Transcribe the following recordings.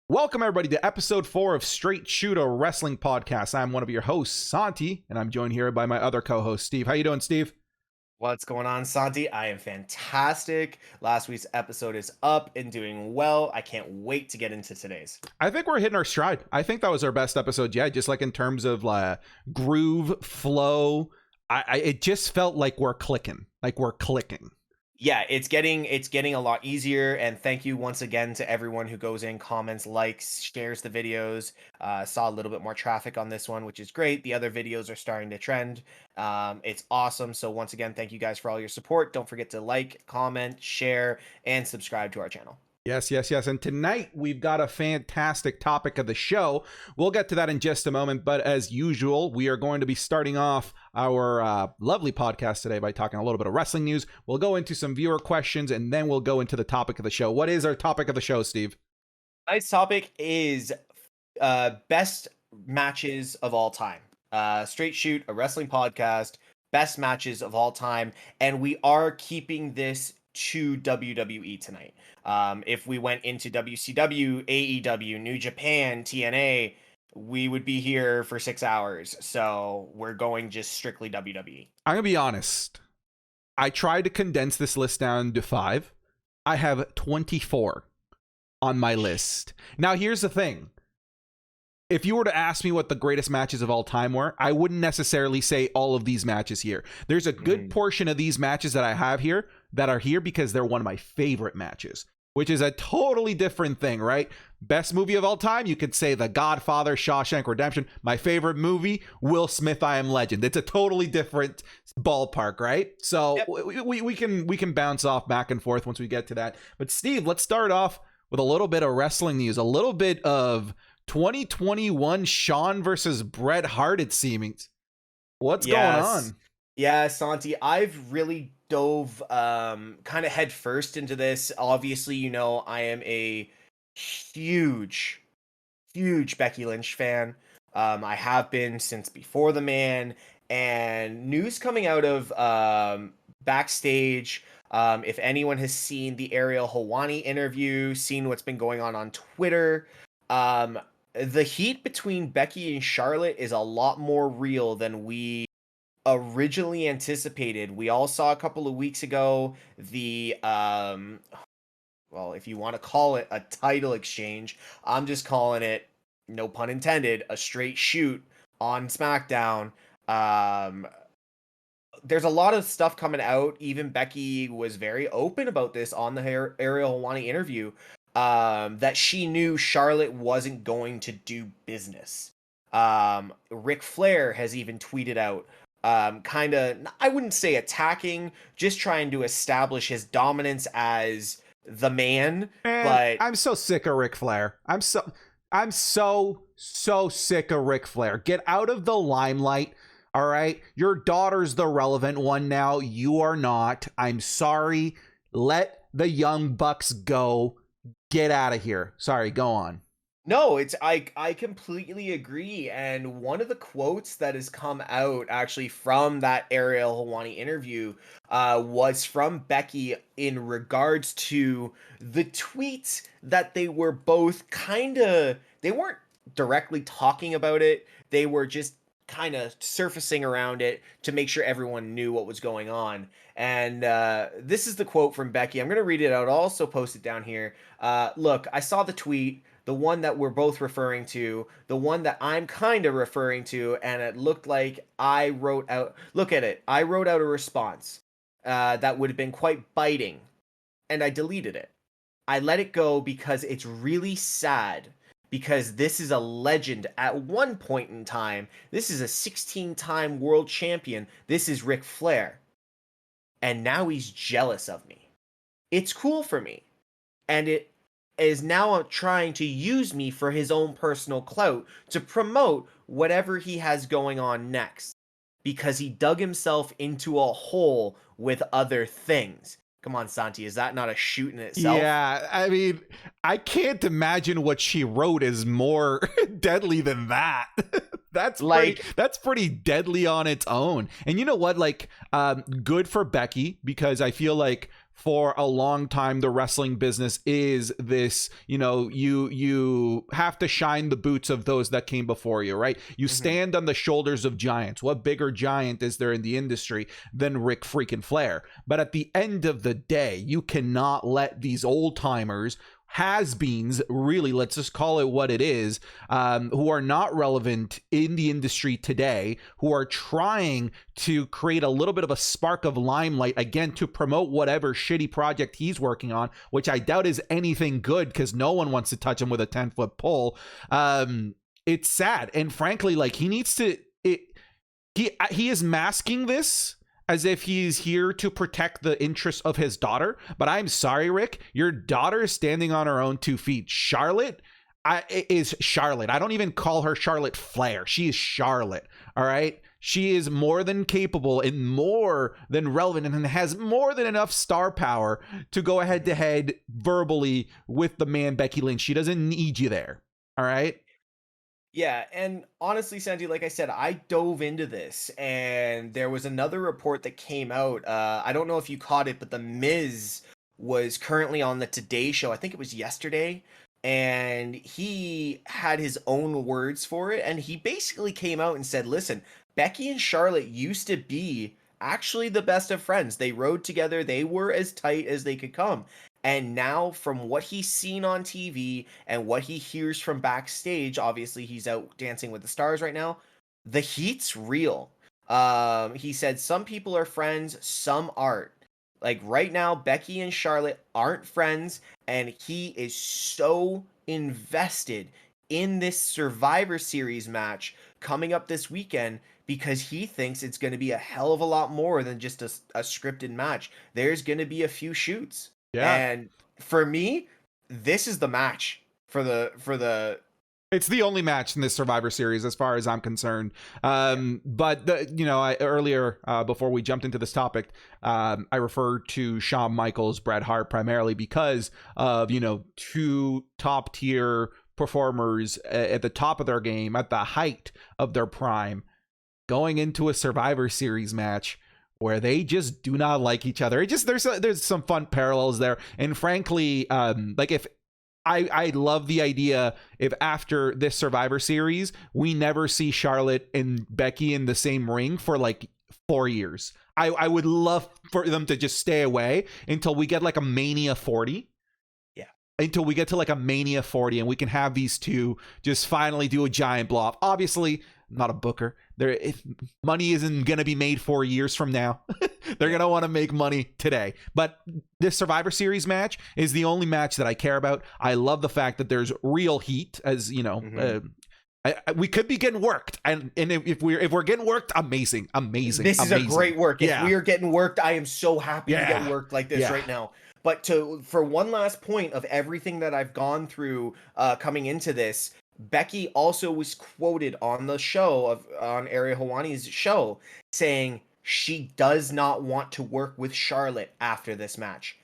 Welcome, everybody, to episode 4 of Straight Shoot, a wrestling podcast. I'm one of your hosts, Santi, and I'm joined here by my other co-host, Steve. How you doing, Steve? What's going on, Santi? I am fantastic. Last week's episode is up and doing well. I can't wait to get into today's. I think we're hitting our stride. I think that was our best episode yet, just like in terms of groove, flow. It just felt like we're clicking. Yeah, it's getting a lot easier, and thank you once again to everyone who goes in, comments, likes, shares the videos. Saw a little bit more traffic on this one, which is great. The other videos are starting to trend. It's awesome. So once again, thank you guys for all your support. Don't forget to like, comment, share, and subscribe to our channel. Yes. And tonight we've got a fantastic topic of the show. We'll get to that in just a moment. But as usual, we are going to be starting off our lovely podcast today by talking a little bit of wrestling news. We'll go into some viewer questions, and then we'll go into the topic of the show. What is our topic of the show, Steve? Tonight's topic is best matches of all time. Straight Shoot, a wrestling podcast, best matches of all time. And we are keeping this to WWE tonight. If we went into WCW, AEW, New Japan, TNA, we would be here for 6 hours. So we're going just strictly WWE. I'm going to be honest. I tried to condense this list down to 5. I have 24 on my list. Now, here's the thing. If you were to ask me what the greatest matches of all time were, I wouldn't necessarily say all of these matches here. There's a good portion of these matches that I have here that are here because they're one of my favorite matches, which is a totally different thing, right? Best movie of all time, you could say The Godfather, Shawshank Redemption. My favorite movie, Will Smith, I Am Legend. It's a totally different ballpark, right? So yep. we can bounce off back and forth once we get to that. But Steve, let's start off with a little bit of wrestling news, a little bit of 2021 Shawn versus Bret Hart, it seems. What's going on? Yeah, Santi, I've really dove kind of head first into this. Obviously, you know, I am a huge Becky Lynch fan. I have been since before the man, and news coming out of backstage. If anyone has seen the Ariel Helwani interview, seen what's been going on Twitter, the heat between Becky and Charlotte is a lot more real than we originally anticipated. We all saw a couple of weeks ago the well, if you want to call it a title exchange, I'm just calling it, no pun intended, a straight shoot on SmackDown. There's a lot of stuff coming out. Even Becky was very open about this on the Ariel Helwani interview. That she knew Charlotte wasn't going to do business. Ric Flair has even tweeted out, kind of, I wouldn't say attacking, just trying to establish his dominance as the man. But I'm so sick of Ric Flair. I'm so sick of Ric Flair. Get out of the limelight. All right. Your daughter's the relevant one now. You are not. I'm sorry. Let the Young Bucks go. Get out of here. Sorry, go on. No, I completely agree. And one of the quotes that has come out actually from that Ariel Helwani interview was from Becky in regards to the tweets that they were both they weren't directly talking about it. They were just kind of surfacing around it to make sure everyone knew what was going on. And this is the quote from Becky. I'm going to read it out. I'll also post it down here. Look, I saw the tweet, the one that we're both referring to, the one that I'm kind of referring to, and it looked like I wrote out, look at it. I wrote out a response that would have been quite biting, and I deleted it. I let it go because it's really sad. Because this is a legend at one point in time. This is a 16-time world champion. This is Ric Flair. And now he's jealous of me. It's cool for me. And it is now trying to use me for his own personal clout to promote whatever he has going on next. Because he dug himself into a hole with other things. Come on, Santi, is that not a shoot in itself? Yeah, I mean, I can't imagine what she wrote is more deadly than that. That's pretty deadly on its own. And you know what? Good for Becky, because I feel like for a long time the wrestling business is this, you have to shine the boots of those that came before you, right? You stand on the shoulders of giants. What bigger giant is there in the industry than Ric freaking Flair? But at the end of the day, you cannot let these old timers, has-beens, really, let's just call it what it is, who are not relevant in the industry today, who are trying to create a little bit of a spark of limelight, again, to promote whatever shitty project he's working on, which I doubt is anything good because no one wants to touch him with a 10-foot pole. It's sad. And frankly, like, he needs to... He is masking this as if he's here to protect the interests of his daughter. But I'm sorry, Rick, your daughter is standing on her own 2 feet. Charlotte is Charlotte. I don't even call her Charlotte Flair. She is Charlotte. All right. She is more than capable and more than relevant and has more than enough star power to go head to head verbally with the man Becky Lynch. She doesn't need you there. All right. Yeah, and honestly, Sandy, like I said, I dove into this, and there was another report that came out. I don't know if you caught it, but The Miz was currently on the Today Show. I think it was yesterday, and he had his own words for it, and he basically came out and said, listen, Becky and Charlotte used to be actually the best of friends. They rode together. They were as tight as they could come. And now, from what he's seen on TV and what he hears from backstage, obviously he's out dancing with the stars right now, the heat's real. He said some people are friends, some aren't. Like right now, Becky and Charlotte aren't friends, and he is so invested in this Survivor Series match coming up this weekend because he thinks it's going to be a hell of a lot more than just a scripted match. There's going to be a few shoots. Yeah. And for me, this is the match for the it's the only match in this Survivor Series as far as I'm concerned. But earlier before we jumped into this topic, I referred to Shawn Michaels, Bret Hart primarily because of, two top tier performers at the top of their game, at the height of their prime, going into a Survivor Series match where they just do not like each other. It just there's some fun parallels there, and frankly, like if I love the idea if after this Survivor Series we never see Charlotte and Becky in the same ring for like 4 years. I would love for them to just stay away until we get like a Mania 40. Yeah, until we get to like a Mania 40, and we can have these two just finally do a giant blow off. Obviously, I'm not a booker. Money isn't going to be made 4 years from now. They're going to want to make money today. But this Survivor Series match is the only match that I care about. I love the fact that there's real heat, as you know. We could be getting worked, and if we're getting worked, amazing. This is a great work. If we are getting worked, I am so happy to get worked like this right now. But for one last point of everything that I've gone through coming into this, Becky also was quoted on the show on Ariel Helwani's show saying she does not want to work with Charlotte after this match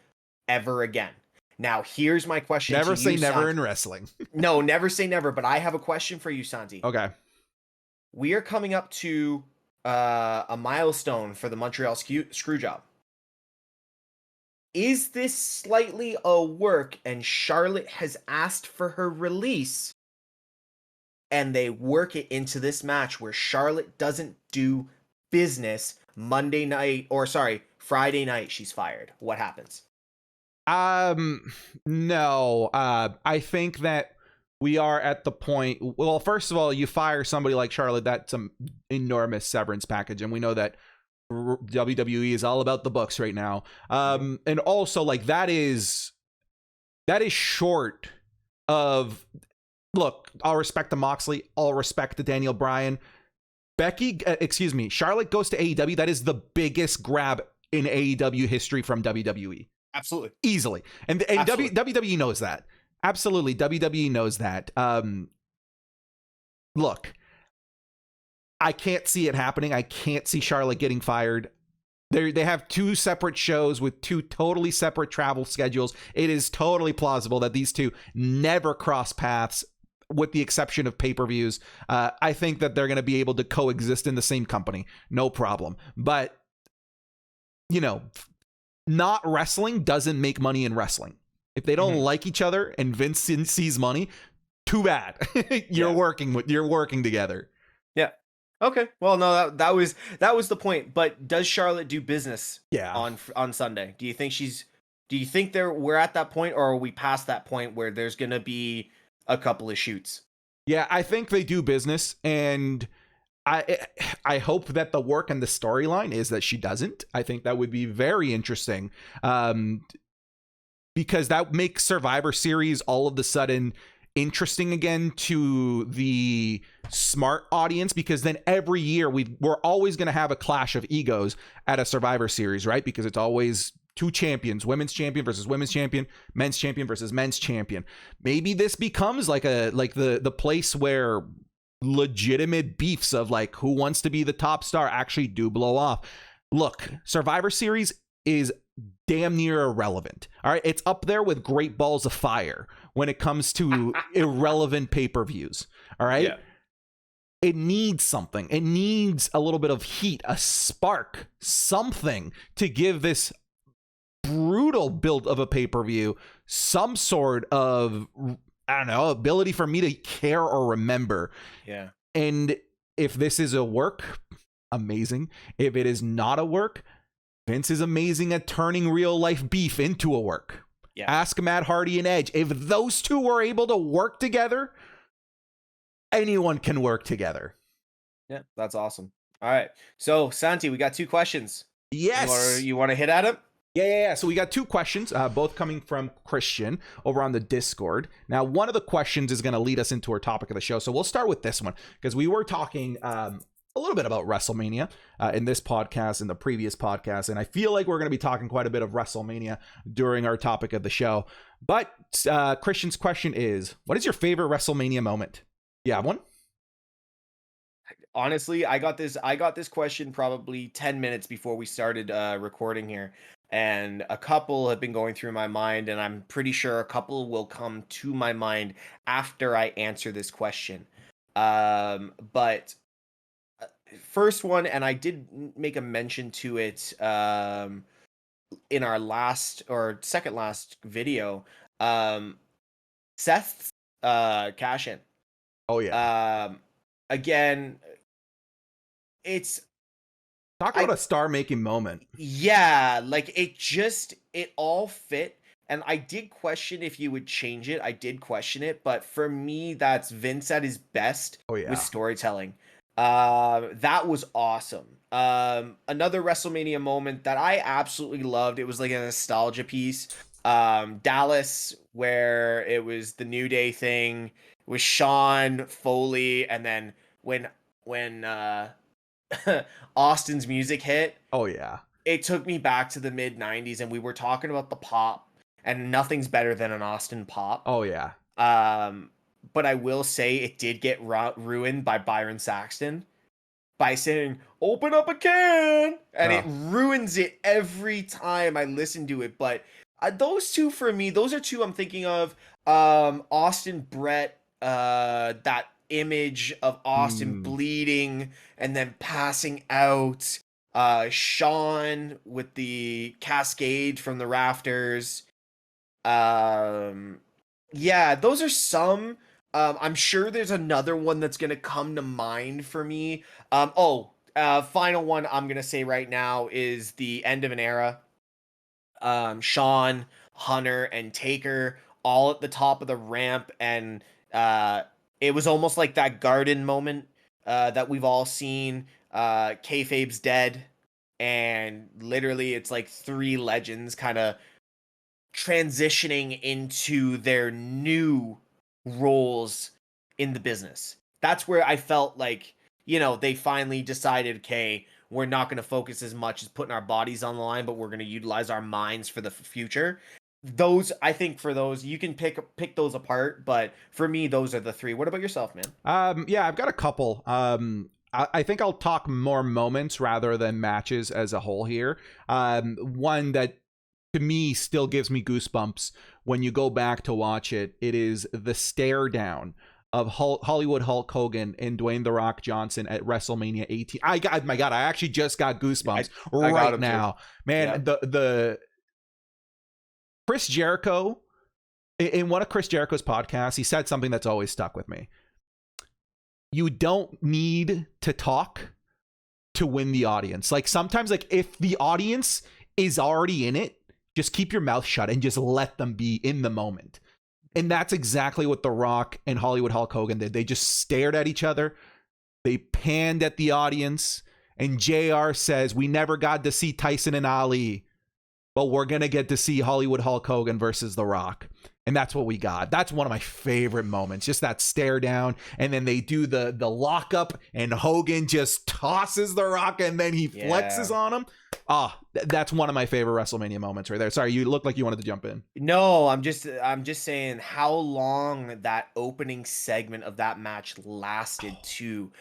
ever again. Now, here's my question. Never say never Santi. In wrestling. No, never say never. But I have a question for you, Santi. Okay. We are coming up to a milestone for the Montreal Screwjob. Is this slightly a work and Charlotte has asked for her release and they work it into this match where Charlotte doesn't do business Friday night, she's fired? What happens? No. I think that we are at the point, well, first of all, you fire somebody like Charlotte, that's an enormous severance package, and we know that WWE is all about the books right now. And also, like, that is short of, look, all respect to Moxley, all respect to Daniel Bryan. Charlotte goes to AEW. That is the biggest grab in AEW history from WWE. Absolutely. Easily. And WWE knows that. Absolutely. WWE knows that. Look, I can't see it happening. I can't see Charlotte getting fired. They have two separate shows with two totally separate travel schedules. It is totally plausible that these two never cross paths, with the exception of pay-per-views. I think that they're going to be able to coexist in the same company. No problem. But, not wrestling doesn't make money in wrestling. If they don't like each other and Vince sees money, too bad. You're working together. Yeah. Okay. Well, no, that was the point. But does Charlotte do business? Yeah. On Sunday, do you think we're at that point, or are we past that point where there's gonna be a couple of shoots? Yeah, I think they do business, and I hope that the work and the storyline is that she doesn't. I think that would be very interesting, because that makes Survivor Series all of a sudden interesting again to the smart audience, because then every year we're always going to have a clash of egos at a Survivor Series, right? Because it's always two champions, women's champion versus women's champion, men's champion versus men's champion. Maybe this becomes like the place where legitimate beefs of like who wants to be the top star actually do blow off. Look, Survivor Series is damn near irrelevant. All right, it's up there with Great Balls of Fire when it comes to irrelevant pay-per-views. All right. Yeah. It needs something. It needs a little bit of heat, a spark, something to give this brutal build of a pay-per-view some sort of, I don't know, ability for me to care or remember. Yeah. And if this is a work, amazing. If it is not a work, Vince is amazing at turning real life beef into a work. Yeah. Ask Matt Hardy and Edge. If those two were able to work together, anyone can work together. Yeah, that's awesome. All right. So, Santi, we got 2 questions. Yes. You want to hit at them? Yeah. So we got 2 questions, both coming from Christian over on the Discord. Now, one of the questions is going to lead us into our topic of the show. So we'll start with this one, because we were talking a little bit about WrestleMania in this podcast and the previous podcast. And I feel like we're going to be talking quite a bit of WrestleMania during our topic of the show. But Christian's question is, what is your favorite WrestleMania moment? You have one? Honestly, I got this question probably 10 minutes before we started recording here. And a couple have been going through my mind, and I'm pretty sure a couple will come to my mind after I answer this question. But first one, and I did make a mention to it in our last or second last video, Seth's cash-in. Oh, yeah. Again, it's... Talk about a star-making moment. Yeah, like it all fit. And I did question if you would change it. I did question it. But for me, that's Vince at his best with storytelling. That was awesome. Another WrestleMania moment that I absolutely loved. It was like a nostalgia piece. Dallas, where it was the New Day thing with Sean Foley, and then when Austin's music hit. Oh yeah. It took me back to the mid 90s, and we were talking about the pop, and nothing's better than an Austin pop. Oh yeah. But I will say it did get ruined by Byron Saxton by saying, "Open up a can," and it ruins it every time I listen to it. But those two, for me, those are two I'm thinking of. Austin Brett, that image of Austin bleeding and then passing out. Sean with the cascade from the rafters. Yeah, those are some. I'm sure there's another one that's gonna come to mind for me. Final one I'm gonna say right now is the end of an era. Sean, Hunter, and Taker all at the top of the ramp, and it was almost like that garden moment that we've all seen. Kayfabe's dead, and literally it's like 3 legends kind of transitioning into their new roles in the business. That's where I felt like, they finally decided, okay, we're not going to focus as much as putting our bodies on the line, but we're going to utilize our minds for the future. Those, I think, for those, you can pick those apart, but for me, those are the 3. What about yourself, man? Yeah, I've got a couple. I think I'll talk more moments rather than matches as a whole here. One that to me still gives me goosebumps when you go back to watch it. It is the stare down of Hollywood Hulk Hogan and Dwayne The Rock Johnson at WrestleMania 18. My God, I actually just got goosebumps right now. Man, yeah. Chris Jericho, in one of Chris Jericho's podcasts, he said something that's always stuck with me. You don't need to talk to win the audience. Like sometimes, like if the audience is already in it, just keep your mouth shut and just let them be in the moment. And that's exactly what The Rock and Hollywood Hulk Hogan did. They just stared at each other. They panned at the audience. And JR says, we never got to see Tyson and Ali, but we're going to get to see Hollywood Hulk Hogan versus The Rock. And that's what we got. That's one of my favorite moments. Just that stare down. And then they do the lockup and Hogan just tosses The Rock and then he flexes on him. That's one of my favorite WrestleMania moments right there. Sorry, you looked like you wanted to jump in. No, I'm just saying how long that opening segment of that match lasted too.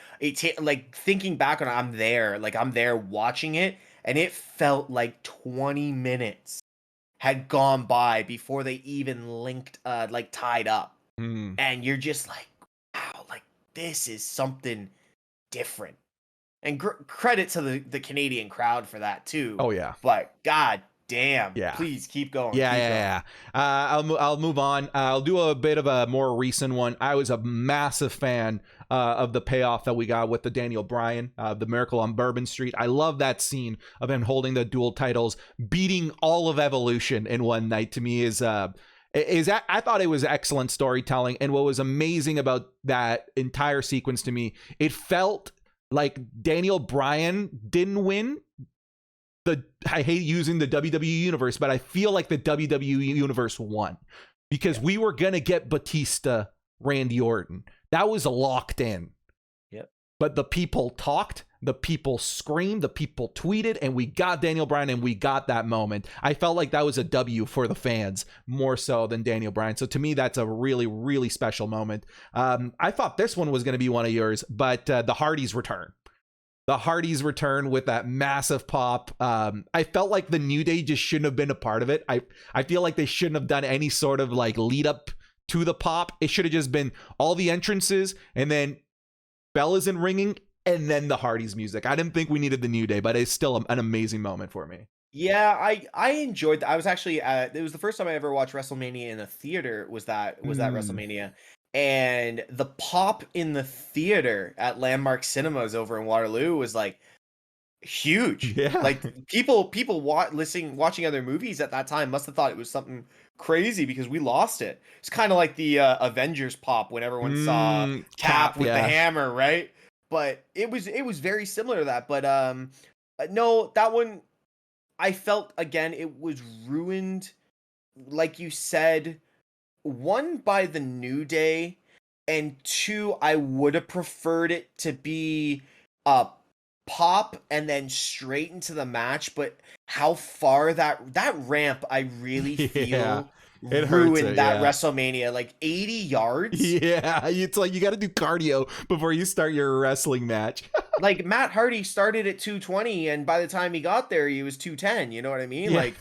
Like thinking back on it, I'm there watching it, and it felt like 20 minutes had gone by before they even linked like tied up. And you're just like, wow, like this is something different. And credit to the Canadian crowd for that too. Oh yeah. But god damn, yeah. Please keep going. Yeah. I'll move on. I'll do a bit of a more recent one. I was a massive fan of the payoff that we got with the Daniel Bryan, the Miracle on Bourbon Street. I love that scene of him holding the dual titles, beating all of Evolution in one night. To me, I thought it was excellent storytelling. And what was amazing about that entire sequence to me, it felt like Daniel Bryan didn't win. I hate using the WWE universe, but I feel like the WWE universe won because we were going to get Batista, Randy Orton. That was locked in. Yep. But the people talked, the people screamed, the people tweeted, and we got Daniel Bryan and we got that moment. I felt like that was a W for the fans more so than Daniel Bryan. So to me, that's a really, really special moment. I thought this one was going to be one of yours, but the Hardys return. The Hardys return with that massive pop. I felt like the New Day just shouldn't have been a part of it. I feel like they shouldn't have done any sort of like lead up to the pop. It should have just been all the entrances and then bell isn't ringing and then the Hardys music. I didn't think we needed the New Day, but it's still an amazing moment for me. Yeah, I enjoyed that. I was actually it was the first time I ever watched WrestleMania in a theater was that WrestleMania. And the pop in the theater at Landmark Cinemas over in Waterloo was like huge. Yeah. Like people watching other movies at that time must have thought it was something crazy because we lost it. It's kind of like the Avengers pop when everyone saw Cap with the hammer, right? But it was very similar to that. But no, that one I felt again it was ruined, like you said. One, by the New Day, and two, I would have preferred it to be a pop and then straight into the match, but how far that ramp I really feel it ruined that WrestleMania, like 80 yards. Yeah, it's like you got to do cardio before you start your wrestling match. Like Matt Hardy started at 220 and by the time he got there he was 210, you know what I mean? Like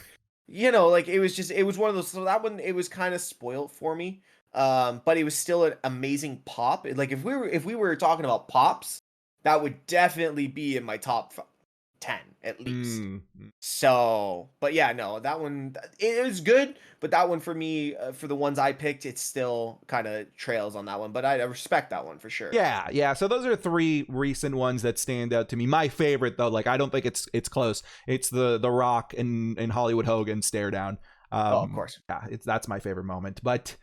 like it was one of those, so that one, it was kind of spoiled for me. But it was still an amazing pop. Like if we were talking about pops, that would definitely be in my top 10 at least. So, but yeah, no, that one, it was good, but that one for me, for the ones I picked, it still kind of trails on that one, but I respect that one for sure. Yeah. So those are three recent ones that stand out to me. My favorite though, like I don't think it's close. It's the Rock and Hollywood Hogan stare down. Of course. Yeah, that's my favorite moment. But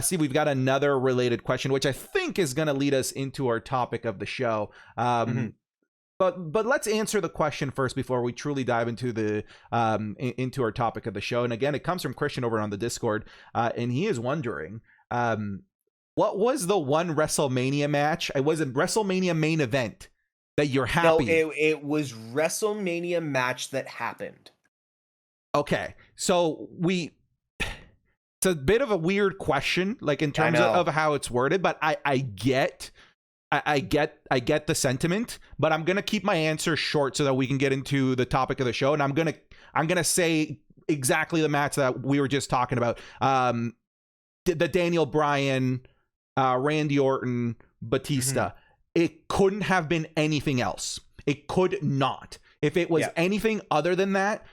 see, we've got another related question, which I think is going to lead us into our topic of the show. But let's answer the question first before we truly dive into the into our topic of the show. And again, it comes from Christian over on the Discord, and he is wondering, what was the one WrestleMania match? It was a WrestleMania main event that you're happy. No, it was WrestleMania match that happened. Okay, so it's a bit of a weird question, like in terms of how it's worded, but I get the sentiment, but I'm gonna keep my answer short so that we can get into the topic of the show. And I'm gonna say exactly the match that we were just talking about. The Daniel Bryan, Randy Orton, Batista. It couldn't have been anything else. It could not. If it was anything other than that,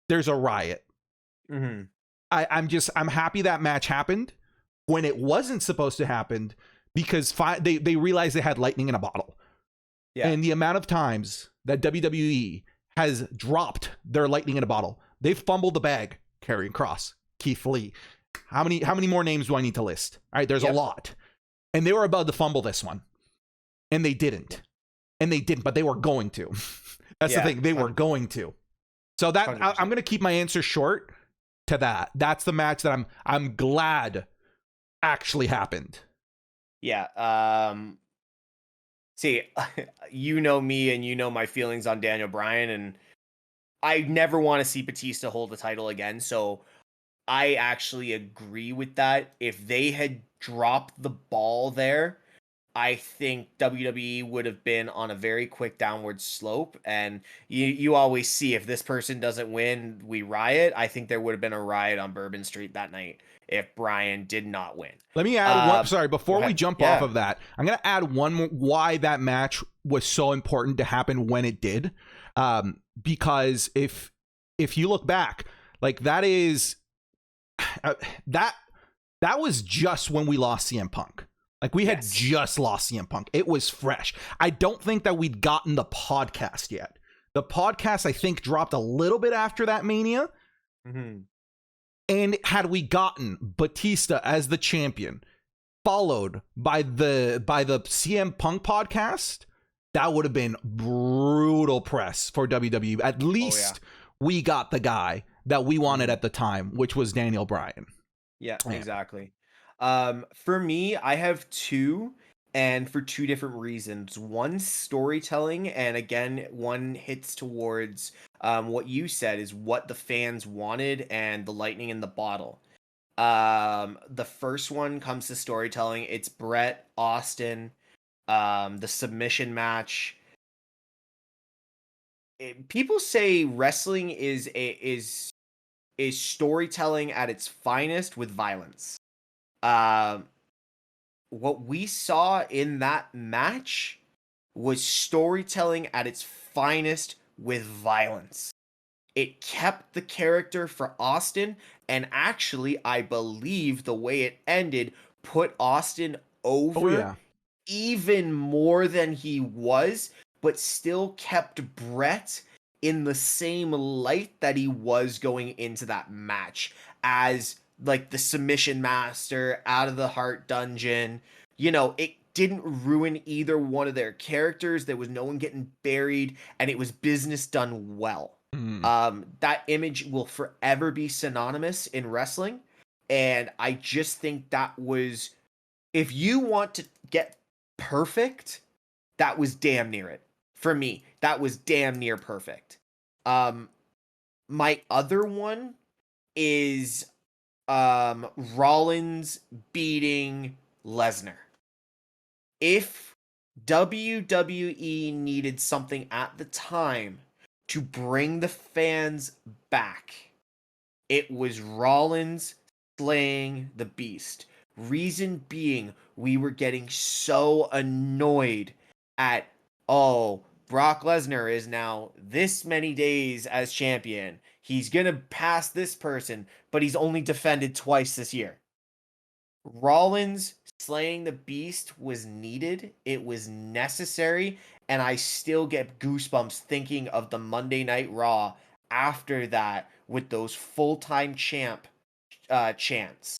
there's a riot. Mhm. I'm happy that match happened when it wasn't supposed to happen, because they realized they had lightning in a bottle. Yeah. And the amount of times that WWE has dropped their lightning in a bottle, they've fumbled the bag. Karrion Kross, Keith Lee. How many more names do I need to list? All right, there's a lot. And they were about to fumble this one. And they didn't. And they didn't, but they were going to. That's the thing. They were going to. So that I'm going to keep my answer short to that. That's the match that I'm glad actually happened. Yeah. See, you know me and you know my feelings on Daniel Bryan, and I never want to see Batista hold the title again. So I actually agree with that. If they had dropped the ball there, I think WWE would have been on a very quick downward slope. And you always see, if this person doesn't win, we riot. I think there would have been a riot on Bourbon Street that night if Bryan did not win. Let me add one. Sorry, before we jump off of that, I'm going to add one more, why that match was so important to happen when it did. Because if you look back, like that is that was just when we lost CM Punk. Like we had just lost CM Punk. It was fresh. I don't think that we'd gotten the podcast yet. The podcast, I think, dropped a little bit after that Mania. Mm-hmm. And had we gotten Batista as the champion, followed by the CM Punk podcast, that would have been brutal press for WWE. At least we got the guy that we wanted at the time, which was Daniel Bryan. Yeah, exactly. For me, I have two, and for two different reasons. One, storytelling, and again, one hits towards what you said is what the fans wanted and the lightning in the bottle. The first one comes to storytelling. It's Bret Austin, the submission match. People say wrestling is storytelling at its finest with violence. What we saw in that match was storytelling at its finest with violence. It kept the character for Austin, and actually, I believe the way it ended put Austin over even more than he was, but still kept Bret in the same light that he was going into that match as like the submission master out of the heart dungeon. You know, it didn't ruin either one of their characters. There was no one getting buried, and it was business done well. That image will forever be synonymous in wrestling, and I just think that was, if you want to get perfect, that was damn near it. For me, that was damn near perfect. My other one is Rollins beating Lesnar. If WWE needed something at the time to bring the fans back, it was Rollins slaying the Beast. Reason being, we were getting so annoyed at, oh, Brock Lesnar is now this many days as champion. He's going to pass this person, but he's only defended twice this year. Rollins slaying the Beast was needed. It was necessary. And I still get goosebumps thinking of the Monday Night Raw after that with those full-time champ chants.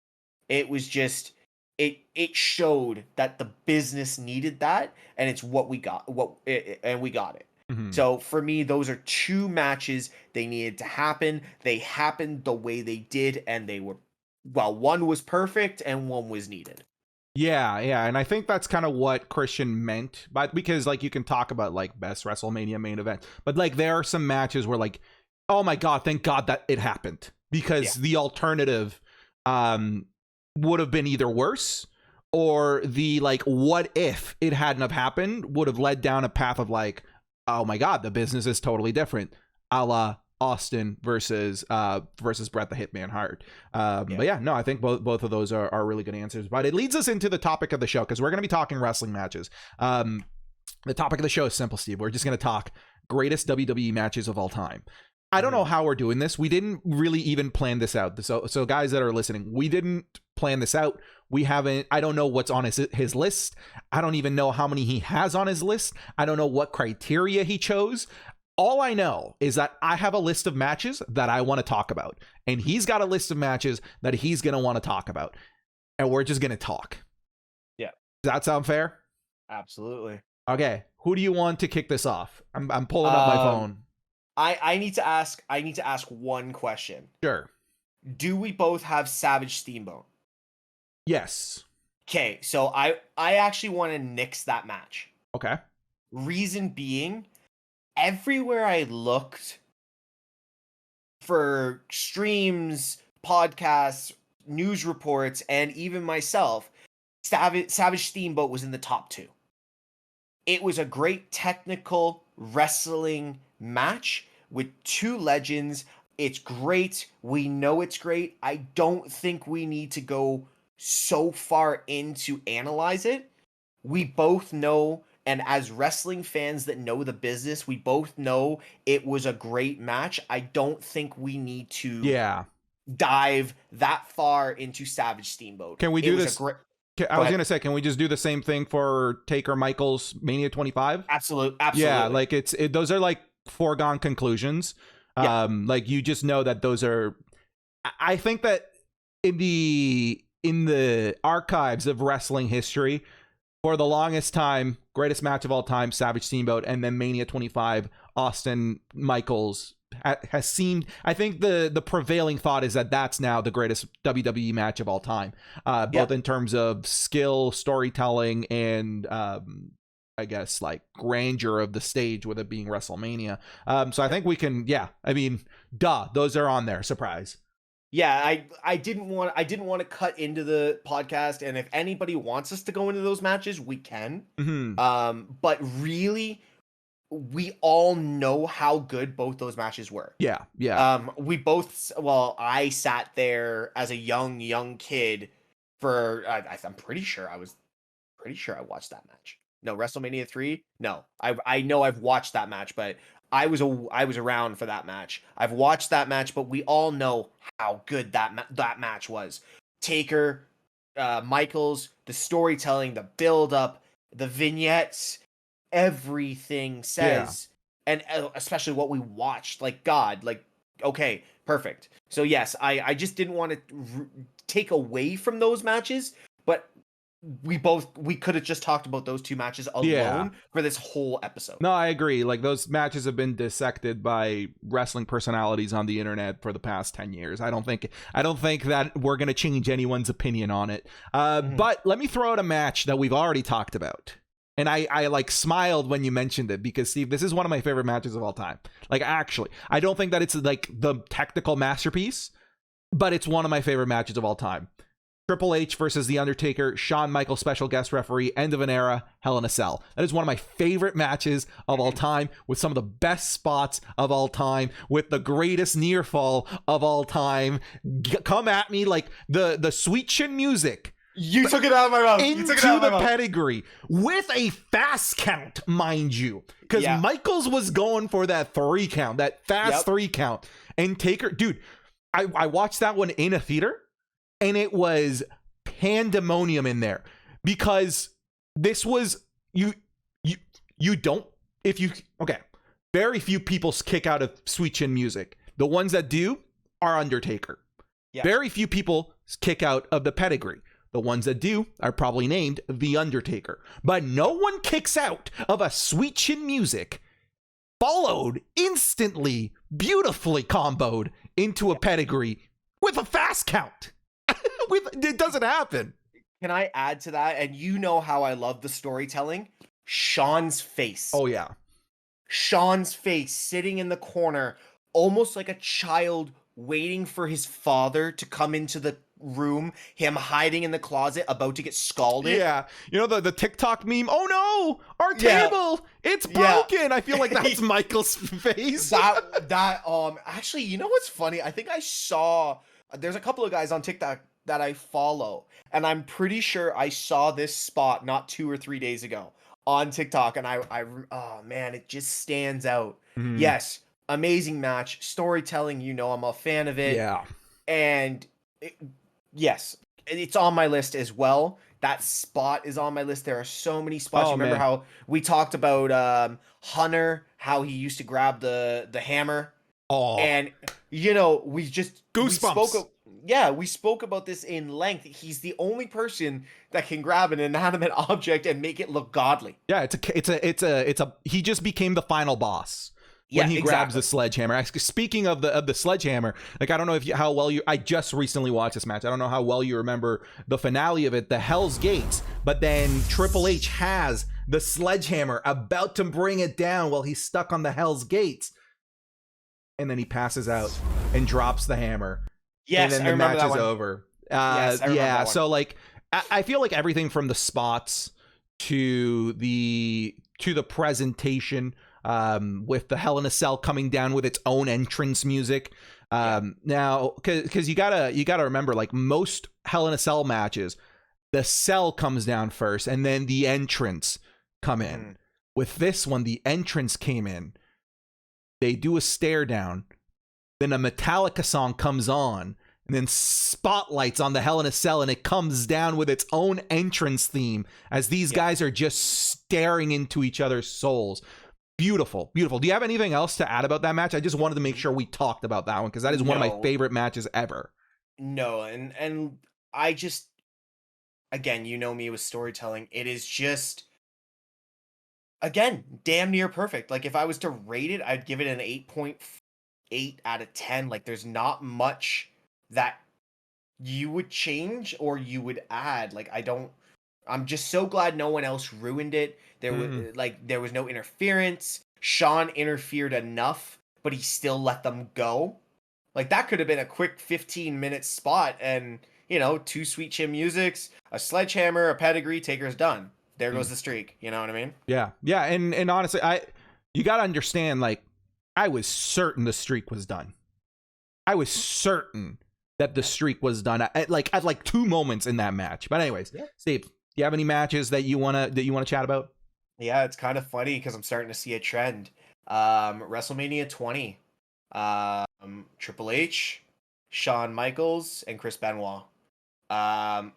It was just, it showed that the business needed that, and it's what we got, and we got it. Mm-hmm. So for me, those are two matches they needed to happen. They happened the way they did, and they were, well, one was perfect and one was needed. Yeah, and I think that's kind of what Christian meant, but because like you can talk about like best WrestleMania main event, but like there are some matches where like, oh my god, thank god that it happened, because the alternative would have been either worse, or the like what if it hadn't have happened would have led down a path of like, oh my god, the business is totally different, a la Austin versus Bret the Hitman Hart. But yeah, no, I think both of those are really good answers. But it leads us into the topic of the show, because we're going to be talking wrestling matches. The topic of the show is simple, Steve. We're just going to talk greatest WWE matches of all time. I don't know how we're doing this. We didn't really even plan this out. So guys that are listening, we didn't plan this out. We haven't. I don't know what's on his list. I don't even know how many he has on his list. I don't know what criteria he chose. All I know is that I have a list of matches that I want to talk about, and he's got a list of matches that he's going to want to talk about, and we're just going to talk. Yeah. Does that sound fair? Absolutely. Okay. Who do you want to kick this off? I'm pulling up my phone. I need to ask one question. Sure. Do we both have Savage Steamboat? Yes. Okay, so I actually want to nix that match. Okay. Reason being, everywhere I looked for streams, podcasts, news reports, and even myself, Savage Steamboat was in the top 2. It was a great technical wrestling match with 2 legends. It's great. We know it's great. I don't think we need to go so far in to analyze it. We both know, and as wrestling fans that know the business, we both know it was a great match. I don't think we need to dive that far into Savage Steamboat. Can we do this? I was going to say, can we just do the same thing for Taker Michaels Mania 25? Absolutely. Yeah, like those are like foregone conclusions. Yeah. Like you just know that those are. I think that in the archives of wrestling history, for the longest time, greatest match of all time, Savage Steamboat, and then Mania 25, Austin Michaels has seemed. I think the prevailing thought is that that's now the greatest WWE match of all time, both in terms of skill, storytelling, and I guess like grandeur of the stage, with it being WrestleMania. So I think we can. Yeah, I mean, those are on there. Surprise. Yeah, I didn't want to cut into the podcast, and if anybody wants us to go into those matches, we can. But really, we all know how good both those matches were. Yeah. I sat there as a young kid for I'm pretty sure I watched that match. No, WrestleMania 3? No. I know I've watched that match, but I was around for that match. I've watched that match, but we all know how good that match was. Taker, Michaels, the storytelling, the build up, the vignettes, everything says, and especially what we watched. Like God, like okay, perfect. So yes, I just didn't want to take away from those matches, but we could have just talked about those 2 matches alone for this whole episode. No, I agree. Like those matches have been dissected by wrestling personalities on the internet for the past 10 years. I don't think that we're going to change anyone's opinion on it. But let me throw out a match that we've already talked about. And I like smiled when you mentioned it, because Steve, this is one of my favorite matches of all time. Like actually, I don't think that it's like the technical masterpiece, but it's one of my favorite matches of all time. Triple H versus The Undertaker, Shawn Michaels special guest referee, end of an era, Hell in a Cell. That is one of my favorite matches of all time, with some of the best spots of all time, with the greatest near fall of all time. Come at me, like the sweet chin music. You took it out of my mouth. Into the pedigree with a fast count, mind you, because Michaels was going for that 3 count, that fast 3 count, and Taker, dude, I watched that one in a theater. And it was pandemonium in there, because this was very few people kick out of sweet chin music. The ones that do are Undertaker. Yeah. Very few people kick out of the pedigree. The ones that do are probably named The Undertaker. But no one kicks out of a sweet chin music followed instantly, beautifully comboed into a pedigree with a fast count. It doesn't happen. Can I add to that? And you know how I love the storytelling. Sean's face. Oh, yeah. Sean's face sitting in the corner, almost like a child waiting for his father to come into the room, him hiding in the closet, about to get scalded. Yeah. You know the TikTok meme, oh no, our table, it's broken. I feel like that's Michael's face. Actually, you know what's funny? I think I saw, there's a couple of guys on TikTok that I follow, and I'm pretty sure I saw this spot not 2 or 3 days ago on TikTok, and I oh man, it just stands out. Yes, amazing match, storytelling. I'm a fan of it, Yeah. and it, yes, it's on my list as well. That spot is on my list. There are so many spots. Oh You remember man. how we talked about Hunter, how he used to grab the hammer, Oh, and we spoke goosebumps. of, yeah, we spoke about this in length. He's the only person that can grab an inanimate object and make it look godly. Yeah, it's a he just became the final boss when Yeah, he grabs the exactly. sledgehammer. Actually, speaking of the sledgehammer, like I don't know if you how well you I just recently watched this match. I don't know how well you remember the finale of it, the Hell's Gates, but then Triple H has the sledgehammer about to bring it down while he's stuck on the Hell's Gates, and then he passes out and drops the hammer, and Yes, then I the remember match that is one. over. Yes, I remember Yeah, that one. so like I feel like everything from the spots to the presentation, with the Hell in a Cell coming down with its own entrance music. Yeah. Now, because you gotta remember, like most Hell in a Cell matches, the cell comes down first, and then the entrance come in. Mhm. With this one, the entrance came in. They do a stare down, then a Metallica song comes on, and then spotlights on the Hell in a Cell, and it comes down with its own entrance theme as these Yeah. guys are just staring into each other's souls. Beautiful, beautiful. Do you have anything else to add about that match? I just wanted to make sure we talked about that one because that is one of my No, favorite matches ever. no, and I just, again, me with storytelling. It is just, again, damn near perfect. Like if I was to rate it, I'd give it an 8.8 out of 10. Like there's not much that you would change or you would add. Like I'm just so glad no one else ruined it. Mm. There was no interference. Sean interfered enough, but he still let them go. Like that could have been a quick 15-minute spot, and two sweet chin musics, a sledgehammer, a pedigree, taker's done. There goes Mm. the streak. You know what I mean? Yeah, yeah, and honestly, you got to understand, like I was certain the streak was done. I was certain that the Yeah. streak was done at two moments in that match. But anyways, Yeah. Steve, do you have any matches that you wanna chat about? Yeah, it's kind of funny because I'm starting to see a trend. WrestleMania 20, Triple H, Shawn Michaels, and Chris Benoit. Um,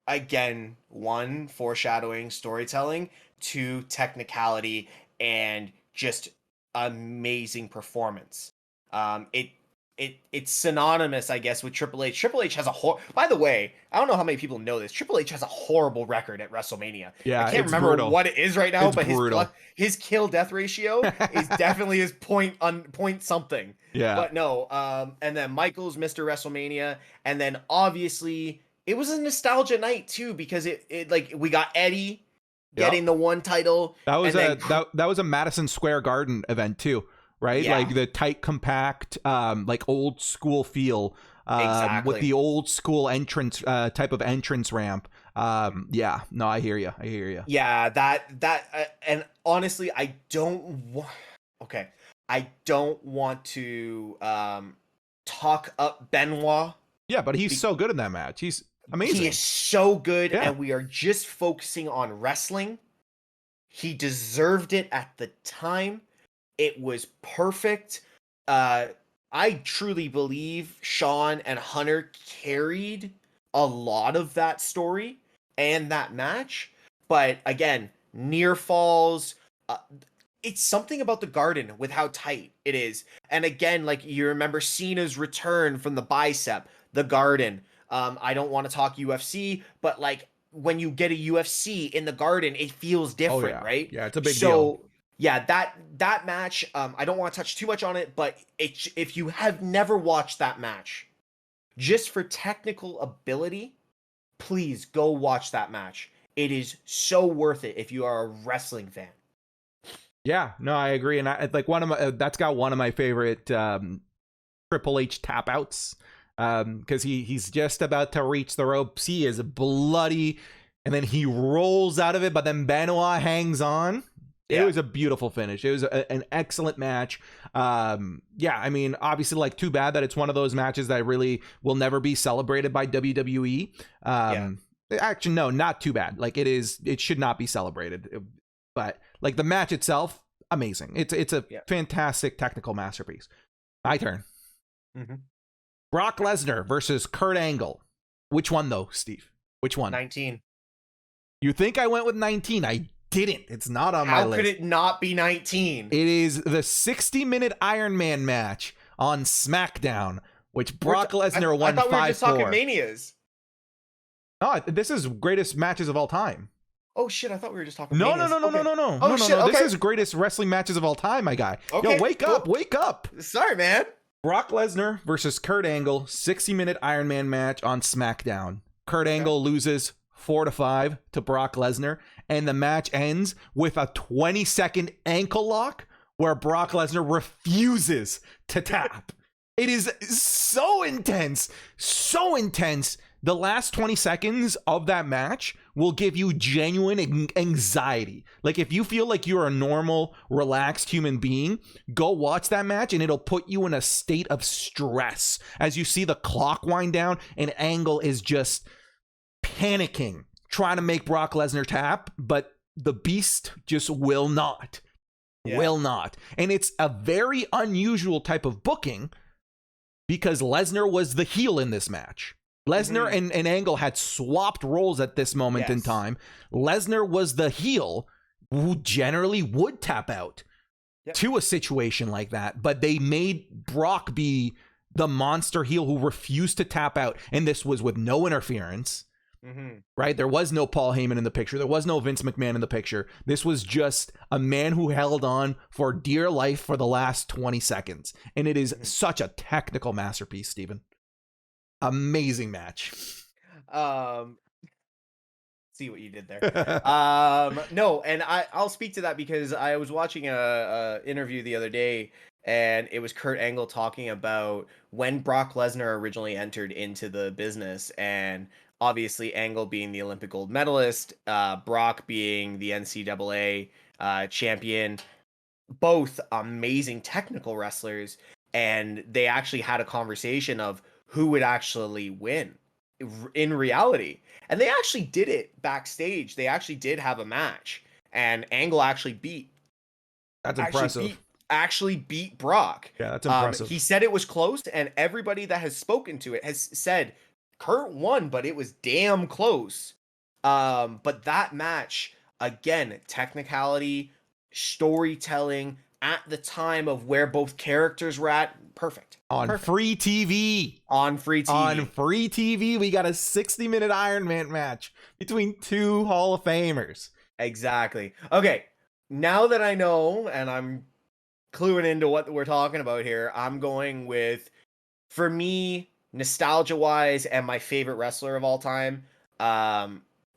Again, one, foreshadowing storytelling, two, technicality, and just amazing performance. It's synonymous, I guess, with Triple H. Triple H has by the way, I don't know how many people know this. Triple H has a horrible record at WrestleMania. I Yeah, can't it's remember brutal. what it is right now, It's but brutal. his kill death ratio is definitely his point something. Yeah. But no, and then Michaels, Mr. WrestleMania, and then obviously it was a nostalgia night too because it like we got Eddie Yep. getting the one title, That was and then that was a Madison Square Garden event too, right? yeah, Like the tight, compact, like old school feel, with exactly. the old school entrance, type of entrance ramp. Yeah, no, I hear you. I hear you. Yeah, and honestly, I don't want. Okay, I don't want to talk up Benoit. Yeah, but he's Be- so good in that match. He's he amazing. is so good, Yeah. and we are just focusing on wrestling. He deserved it at the time. It was perfect. Uh, I truly believe Sean and Hunter carried a lot of that story and that match. But again, near falls. Uh, it's something about the garden with how tight it is. And again, like you remember Cena's return from the bicep, the garden. I don't want to talk UFC, but like when you get a UFC in the garden, it feels Oh different, yeah. right? Yeah, it's a big deal. So yeah, that match, I don't want to touch too much on it, but if you have never watched that match, just for technical ability, please go watch that match. It is so worth it if you are a wrestling fan. Yeah, no, I agree, and I like one of my that's got one of my favorite Triple H tap outs, because he's just about to reach the ropes. He is bloody, and then he rolls out of it, but then Benoit hangs on. It Yeah. was a beautiful finish. It was an excellent match. Yeah, I mean, obviously, like, too bad that it's one of those matches that really will never be celebrated by WWE. Yeah. Actually, no, not too bad. Like, it should not be celebrated. But like the match itself, amazing. It's a Yeah. fantastic technical masterpiece. My turn. Mm-hmm. Brock Lesnar versus Kurt Angle. Which one though, Steve? Which one? 19. You think I went with 19? I didn't. It's not on my How list. could it not be 19? It is the 60-minute Iron Man match on SmackDown, which Brock Lesnar won 5-4. I thought we were just talking Manias. No, this is greatest matches of all time. Oh shit, I thought we were just talking No. Manias. Oh, shit, Okay. This is greatest wrestling matches of all time, my guy. Okay, Yo, wake up. Sorry, man. Brock Lesnar versus Kurt Angle, 60-minute Iron Man match on SmackDown. Kurt Angle loses 4-5 to Brock Lesnar, and the match ends with a 20-second ankle lock where Brock Lesnar refuses to tap. It is so intense. The last 20 seconds of that match will give you genuine anxiety. Like, if you feel like you're a normal, relaxed human being, go watch that match and it'll put you in a state of stress as you see the clock wind down and Angle is just panicking, trying to make Brock Lesnar tap, but the beast just will not. Will not. And it's a very unusual type of booking because Lesnar was the heel in this match. Lesnar and Angle had swapped roles at this moment in time. Lesnar was the heel who generally would tap out to a situation like that, but they made Brock be the monster heel who refused to tap out, and this was with no interference. Right? There was no Paul Heyman in the picture. There was no Vince McMahon in the picture. This was just a man who held on for dear life for the last 20 seconds. And it is such a technical masterpiece, Steven. Amazing match. See what you did there. No, and I'll speak to that because I was watching a interview the other day, and it was Kurt Angle talking about when Brock Lesnar originally entered into the business, and obviously Angle being the Olympic gold medalist, Brock being the NCAA champion, both amazing technical wrestlers, and they actually had a conversation of who would actually win in reality. And they actually did it backstage. They actually did have a match, and Angle actually beat. That's impressive. Actually beat Brock. Yeah, that's impressive. He said it was close, and everybody that has spoken to it has said Kurt won, but it was damn close. But that match, again, technicality, storytelling at the time of where both characters were at, perfect. Free TV. On free TV, we got a 60-minute Iron Man match between two Hall of Famers. Exactly. Okay, now that I know and I'm cluing into what we're talking about here, I'm going with, for me, nostalgia-wise and my favorite wrestler of all time,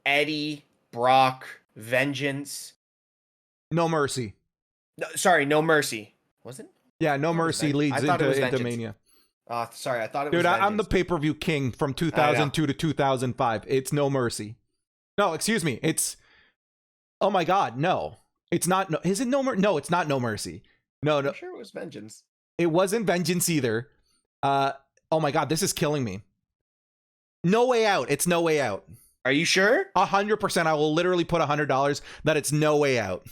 Eddie, Brock, Vengeance. No Mercy. No, sorry, No Mercy. Was it? Yeah, No Mercy leads into Mania. Sorry, I thought it was Dude, Vengeance. I'm the pay-per-view king from 2002 to 2005. It's No Mercy. No, excuse me. It's... Oh my God, no. It's not... No, is it No Mercy? No, it's not No Mercy. No. I'm sure it was Vengeance. It wasn't Vengeance either. Oh my God, this is killing me. No Way Out. It's No Way Out. Are you sure? 100%. I will literally put $100 that it's No Way Out.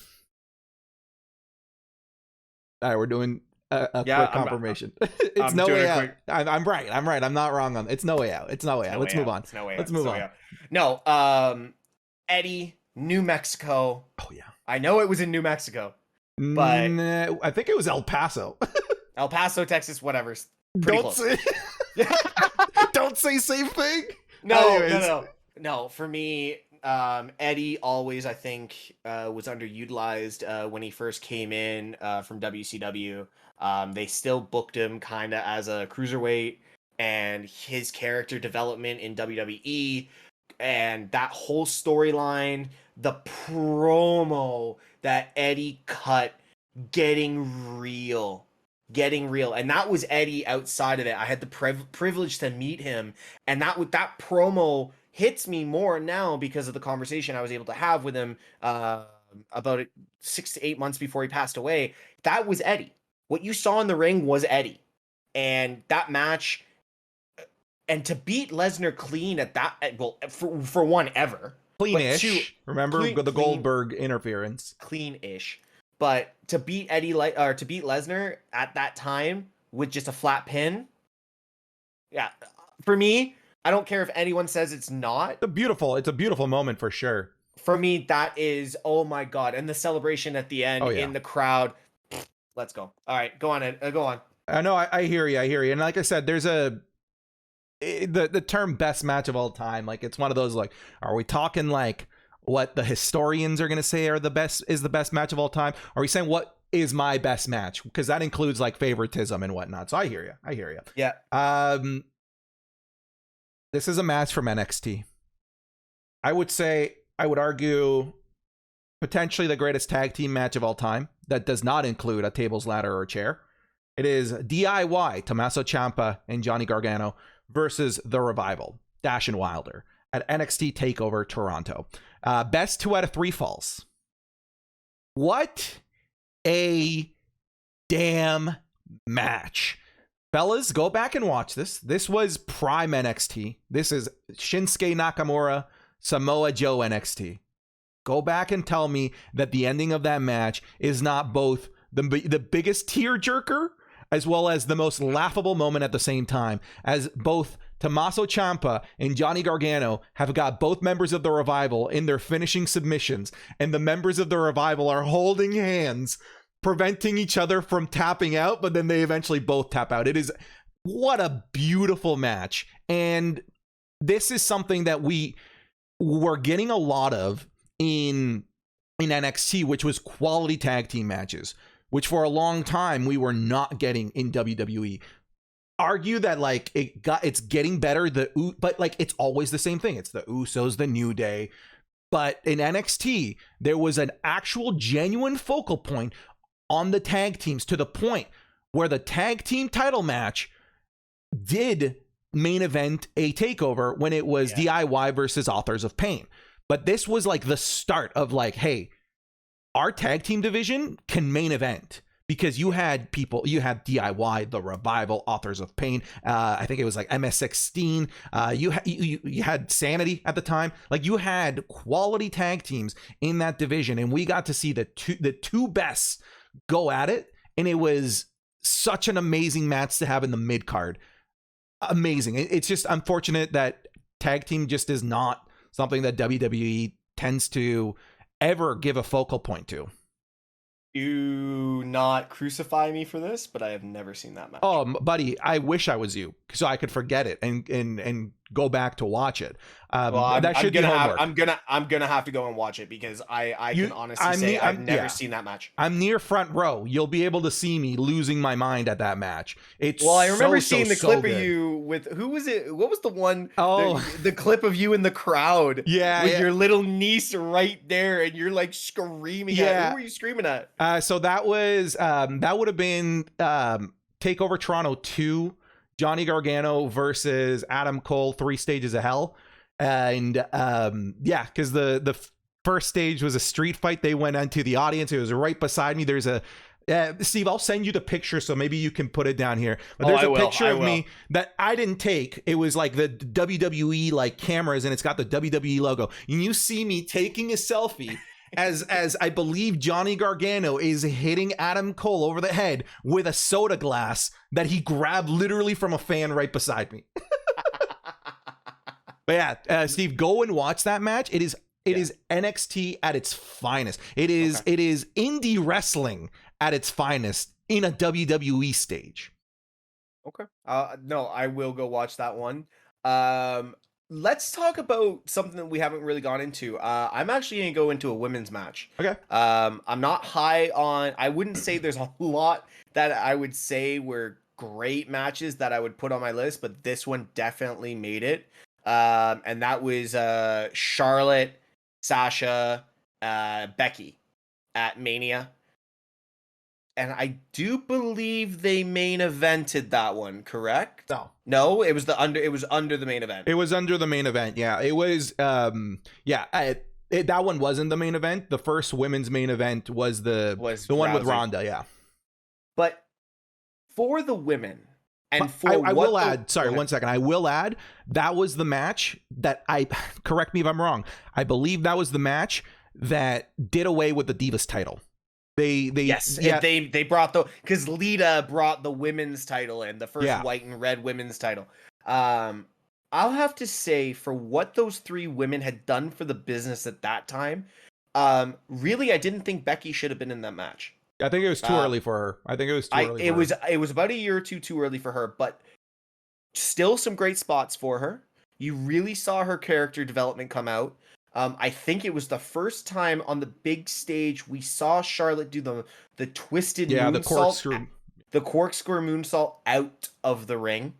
All right, we're doing a quick confirmation. It's No Way Out. I'm right. I'm not wrong on it. It's No Way Out. It's No Way Out. Let's move on. Let's move on. No, Eddie, New Mexico. Oh yeah. I know it was in New Mexico, but I think it was El Paso. El Paso, Texas, whatever. Pretty close. Don't say same thing. No. For me, Eddie always, I think, was underutilized when he first came in from WCW. They still booked him kind of as a cruiserweight, and his character development in WWE and that whole storyline, the promo that Eddie cut, getting real. And that was Eddie outside of it. I had the privilege to meet him, and that promo hits me more now because of the conversation I was able to have with him about 6 to 8 months before he passed away. That was Eddie. What you saw in the ring was Eddie. And that match, and to beat Lesnar clean at that, well, for one, ever. Clean-ish. Remember the Goldberg interference. Clean-ish. but to beat or to beat Lesnar at that time with just a flat pin, yeah, for me, I don't care if anyone says it's not. It's a beautiful moment for sure. For me, that is, oh my god, and the celebration at the end in the crowd. Let's go. All right, go on, go on. I know, I hear you, and like I said, there's the term best match of all time. Like, it's one of those, like, are we talking like what the historians are gonna say is the best match of all time? Are we saying what is my best match? Because that includes like favoritism and whatnot. So I hear you. Yeah. This is a match from NXT. I would argue potentially the greatest tag team match of all time that does not include a tables, ladder, or chair. It is DIY, Tommaso Ciampa and Johnny Gargano versus The Revival, Dash and Wilder, at NXT TakeOver Toronto. Best 2 out of 3 falls. What a damn match. Fellas, go back and watch this. This was prime NXT. This is Shinsuke Nakamura, Samoa Joe NXT. Go back and tell me that the ending of that match is not both the biggest tearjerker as well as the most laughable moment at the same time, as both Tommaso Ciampa and Johnny Gargano have got both members of the Revival in their finishing submissions, and the members of the Revival are holding hands, preventing each other from tapping out, but then they eventually both tap out. What a beautiful match. And this is something that we were getting a lot of in NXT, which was quality tag team matches, which for a long time we were not getting in WWE. Argue that like it's getting better, but like it's always the same thing. It's the Usos, the New Day. But in NXT, there was an actual genuine focal point on the tag teams, to the point where the tag team title match did main event a takeover when it was DIY versus Authors of Pain. But this was like the start of like, hey, our tag team division can main event, because you had DIY, The Revival, Authors of Pain. I think it was like MS16. You had Sanity at the time. Like, you had quality tag teams in that division, and we got to see the two best go at it. And it was such an amazing match to have in the mid card. Amazing. It's just unfortunate that tag team just is not something that WWE tends to ever give a focal point to. Do not crucify me for this, but I have never seen that match. Oh, buddy, I wish I was you so I could forget it and go back to watch it. That should be homework. I'm gonna have to go and watch it, because I can honestly say I've never seen that match. I'm near front row. You'll be able to see me losing my mind at that match. I remember seeing the clip of you with, who was it? What was the one? Oh, the clip of you in the crowd. Yeah, with your little niece right there, and you're like screaming at. Who were you screaming at? So that was that would have been TakeOver Toronto 2. Johnny Gargano versus Adam Cole, 3 Stages of Hell. And because the first stage was a street fight. They went into the audience. It was right beside me. There's a Steve, I'll send you the picture so maybe you can put it down here. But there's a picture of me that I didn't take. It was like the WWE like cameras, and it's got the WWE logo. And you see me taking a selfie as I believe Johnny Gargano is hitting Adam Cole over the head with a soda glass that he grabbed literally from a fan right beside me. But yeah, Steve, go and watch that match. It is NXT at its finest. It is indie wrestling at its finest in a WWE stage. Okay. No, I will go watch that one. Let's talk about something that we haven't really gone into. I'm actually going to go into a women's match. Okay. I'm not high on, I wouldn't say there's a lot that I would say were great matches that I would put on my list, but this one definitely made it. And that was Charlotte, Sasha, Becky at Mania. And I do believe they main evented that one, correct? No, it was under the main event. It was under the main event. Yeah, it was. That one wasn't the main event. The first women's main event was the one with Ronda. Yeah, but for the women, and I will add. Sorry, 1 second. I will add that was the match that correct me if I'm wrong. I believe that was the match that did away with the Divas title. Yes, yeah, they brought because Lita brought the women's title in, the first yeah. white and red women's title. Um, I'll have to say, for what those three women had done for the business at that time, really, I didn't think Becky should have been in that match. I think it was too Uh, early for her. I think it was too early for her. it was about a year or two too early for her, but still some great spots for her. You really saw her character development come out. I think it was the first time on the big stage we saw Charlotte do the twisted Yeah, moonsault, the corkscrew moonsault out of the ring.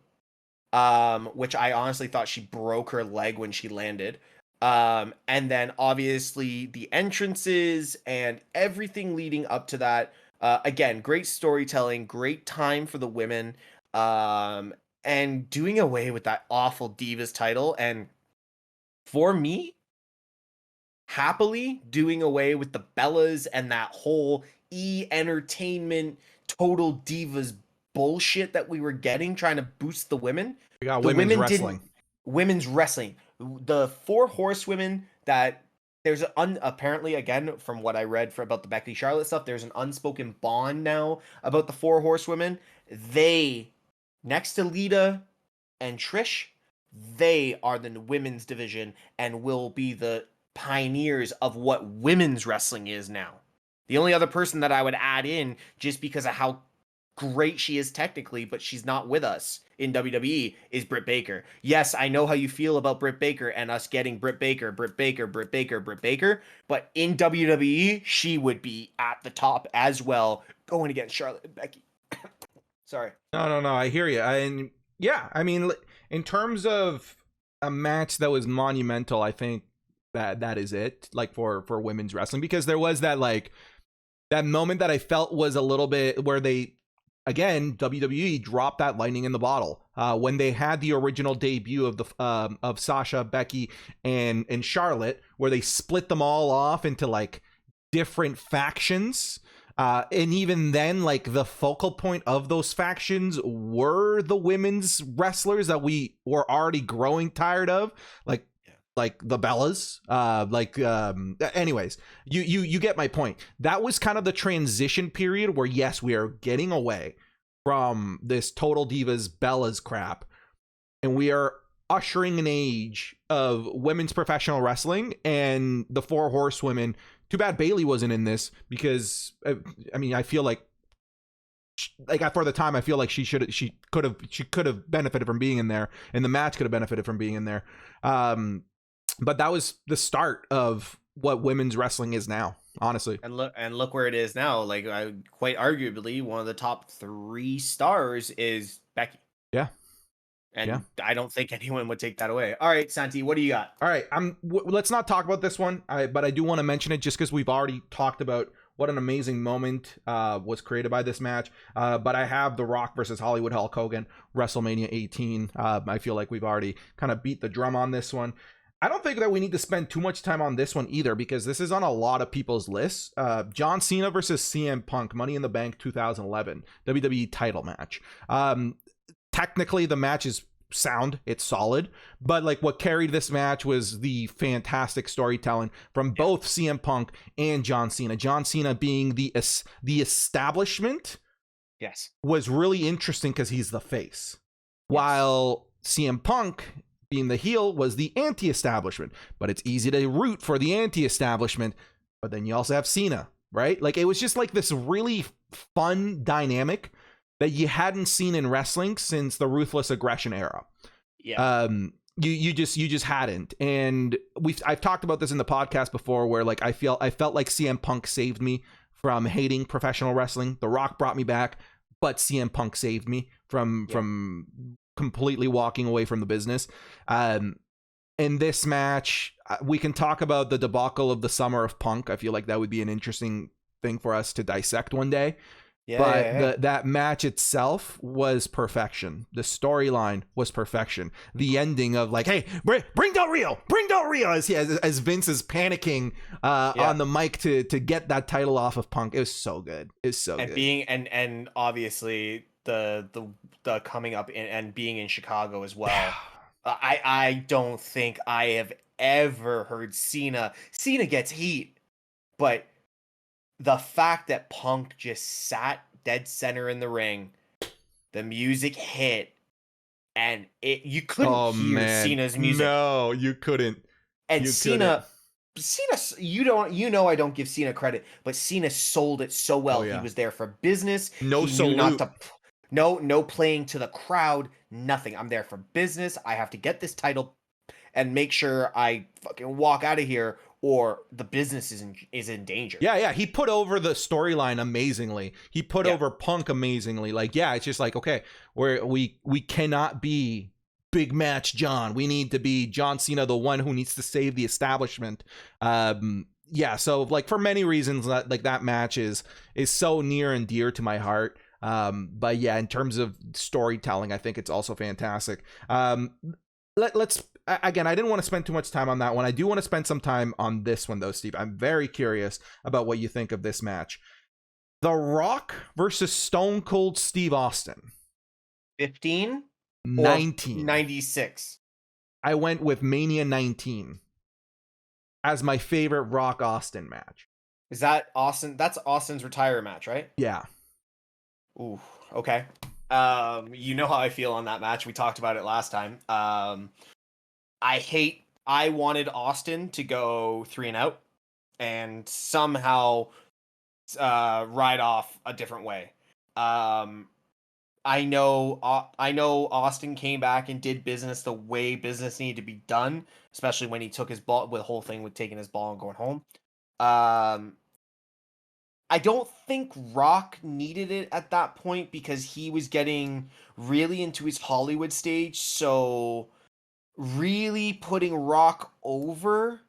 Which I honestly thought she broke her leg when she landed. And then obviously the entrances and everything leading up to that. Again, great storytelling, great time for the women. Um, and doing away with that awful Divas title. And for me, happily doing away with the Bellas and that whole Entertainment Total Divas bullshit that we were getting, trying to boost the women. We got The women's women wrestling. didn't. Women's wrestling. The four horsewomen that there's apparently, again, from what I read about the Becky Charlotte stuff, there's an unspoken bond now about the four horsewomen. They, next to Lita and Trish, they are the women's division and will be the pioneers of what women's wrestling is now. The only other person that I would add in, just because of how great she is technically, but she's not with us in WWE, is Britt Baker. Yes, I know how you feel about Britt Baker and us getting Britt Baker, but in WWE, she would be at the top as well, going against Charlotte and Becky. Sorry. No. I hear you. And yeah, I mean, in terms of a match that was monumental, I think that is it. Like for women's wrestling, because there was that moment that I felt was a little bit where they, again, WWE dropped that lightning in the bottle when they had the original debut of the of Sasha, Becky, and Charlotte, where they split them all off into like different factions. And even then, like, the focal point of those factions were the women's wrestlers that we were already growing tired of, like the Bellas. Anyways, you get my point. That was kind of the transition period where, yes, we are getting away from this Total Divas Bellas crap, and we are ushering an age of women's professional wrestling and the four horsewomen. Too bad Bayley wasn't in this, because I mean, I feel like for the time, I feel like she could have benefited from being in there, and the match could have benefited from being in there. But that was the start of what women's wrestling is now, honestly. And look where it is now. Like, quite arguably, one of the top 3 stars is Becky. Yeah. And yeah. I don't think anyone would take that away. All right, Santi, what do you got? All right, let's not talk about this one, but I do want to mention it just because we've already talked about what an amazing moment was created by this match. But I have The Rock versus Hollywood Hulk Hogan, WrestleMania 18. I feel like we've already kind of beat the drum on this one. I don't think that we need to spend too much time on this one either, because this is on a lot of people's lists. John Cena versus CM Punk, Money in the Bank 2011, WWE title match. Technically, the match is sound, it's solid, but like what carried this match was the fantastic storytelling from both CM Punk and John Cena. John Cena being the establishment, yes, was really interesting because he's the face, while CM Punk being the heel was the anti-establishment. But it's easy to root for the anti-establishment, but then you also have Cena, right? Like, it was just like this really fun dynamic that you hadn't seen in wrestling since the Ruthless Aggression era. Yeah. You just hadn't. And I've talked about this in the podcast before, where like I felt like CM Punk saved me from hating professional wrestling. The Rock brought me back, but CM Punk saved me from completely walking away from the business. In this match, we can talk about the debacle of the summer of Punk. I feel like that would be an interesting thing for us to dissect one day. That match itself was perfection. The storyline was perfection. The ending of like, hey, bring Del Rio, as Vince is panicking on the mic to get that title off of Punk. It was so good. It's so good. And obviously the coming up and being in Chicago as well. I don't think I have ever heard Cena gets heat, but the fact that Punk just sat dead center in the ring, the music hit, and you couldn't Oh hear man, Cena's music. no, you couldn't. And You couldn't. Cena, I don't give Cena credit, but Cena sold it so well. Oh He yeah. was there for business. No He knew not salute. to, no playing to the crowd, nothing. I'm there for business. I have to get this title and make sure I fucking walk out of here, or the business is in danger. Yeah, yeah. He put over the storyline amazingly. He put Yeah. over Punk amazingly. Like, yeah, it's just like, okay, we cannot be big match John. We need to be John Cena, the one who needs to save the establishment. Yeah, so like for many reasons, that match is so near and dear to my heart. But yeah, in terms of storytelling, I think it's also fantastic. Let's again, I didn't want to spend too much time on that one. I do want to spend some time on this one though, Steve. I'm very curious about what you think of this match. The Rock versus Stone Cold Steve Austin. 15 or 19. 96. I went with Mania 19 as my favorite Rock Austin match. Is that Austin? That's Austin's retire match, right? Yeah. Ooh, okay. You know how I feel on that match. We talked about it last time. I wanted Austin to go 3-0 and somehow ride off a different way. I know Austin came back and did business the way business needed to be done, especially when he took his ball, with the whole thing with taking his ball and going home. I don't think Rock needed it at that point because he was getting really into his Hollywood stage. So really putting Rock over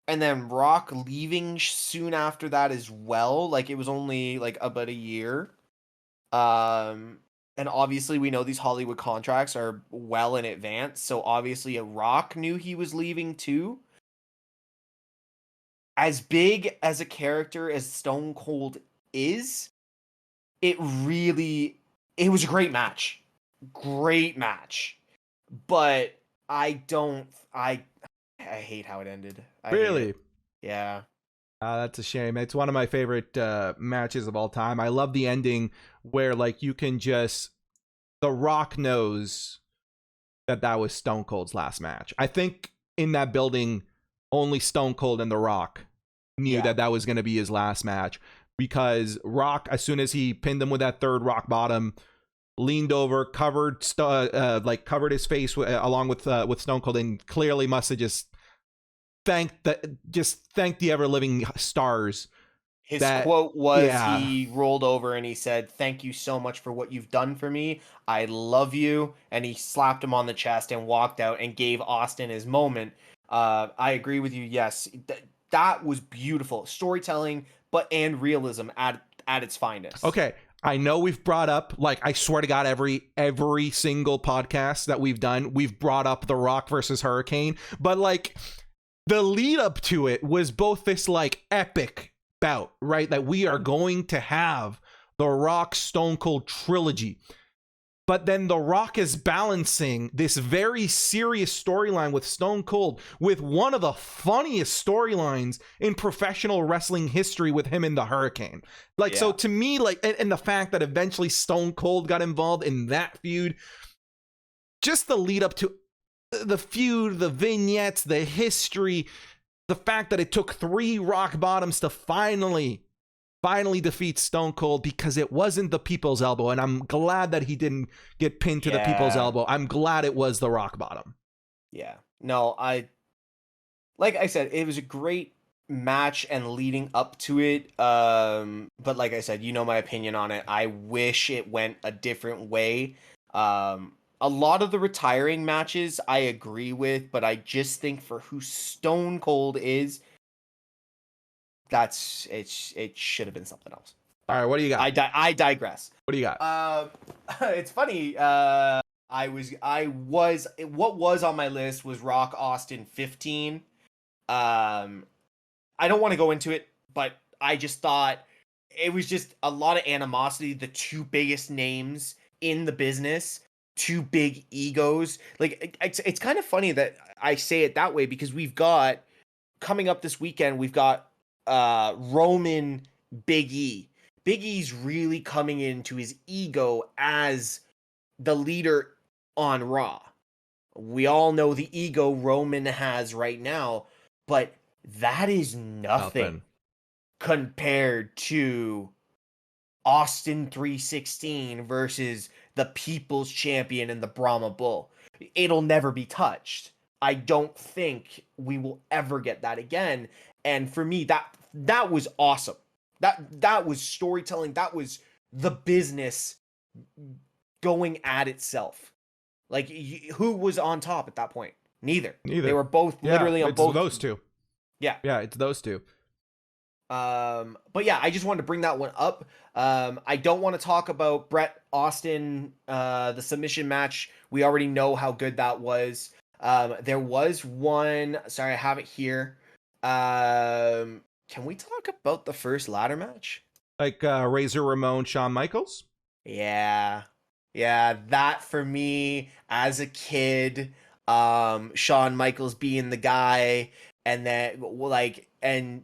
and then Rock leaving soon after that as well. Like it was only like about a year. And obviously we know these Hollywood contracts are well in advance. So obviously a Rock knew he was leaving too. As big as a character as Stone Cold is, it was a great match. Great match. But I hate how it ended. I hate Really? it. Yeah. That's a shame. It's one of my favorite matches of all time. I love the ending where like you can just The Rock knows that was Stone Cold's last match. I think in that building only Stone Cold and The Rock knew that was going to be his last match, because Rock, as soon as he pinned him with that third rock bottom, leaned over, covered his face along with Stone Cold, and clearly must have just thanked the ever living stars. His quote was, he rolled over and he said, "Thank you so much for what you've done for me. I love you." And he slapped him on the chest and walked out and gave Austin his moment. I agree with you. Yes, that was beautiful storytelling, and realism at its finest. Okay, I know we've brought up, like, I swear to God, every single podcast that we've done, we've brought up The Rock versus Hurricane, but like the lead up to it was both this like epic bout, right? That we are going to have the Rock Stone Cold trilogy. But then The Rock is balancing this very serious storyline with Stone Cold with one of the funniest storylines in professional wrestling history with him in the Hurricane. Like, so to me, like, and the fact that eventually Stone Cold got involved in that feud, just the lead up to the feud, the vignettes, the history, the fact that it took 3 rock bottoms to finally defeat Stone Cold, because it wasn't the people's elbow, and I'm glad that he didn't get pinned to the people's elbow. I'm glad it was the rock bottom. Yeah. No, like I said, it was a great match and leading up to it. But like I said, you know my opinion on it. I wish it went a different way. A lot of the retiring matches I agree with, but I just think for who Stone Cold is, it should have been something else. All right, what do you got? I digress. What do you got? It's funny. What was on my list was Rock Austin 15. I don't want to go into it, but I just thought it was just a lot of animosity. The 2 biggest names in the business, 2 big egos. Like it's kind of funny that I say it that way, because we've got coming up this weekend, we've got Roman Big E. Big E's really coming into his ego as the leader on Raw. We all know the ego Roman has right now, but that is nothing compared to Austin 316 versus the People's Champion and the Brahma Bull. It'll never be touched. I don't think we will ever get that again. And for me, that was awesome. That was storytelling. That was the business going at itself. Like, who was on top at that point? Neither. They were both literally on both. Those two. Yeah. Yeah, it's those two. But yeah, I just wanted to bring that one up. I don't want to talk about Bret Austin, the submission match. We already know how good that was. There was one. Sorry, I have it here. Can we talk about the first ladder match? Like Razor Ramon, Shawn Michaels? Yeah. Yeah, that for me as a kid, Shawn Michaels being the guy, and then and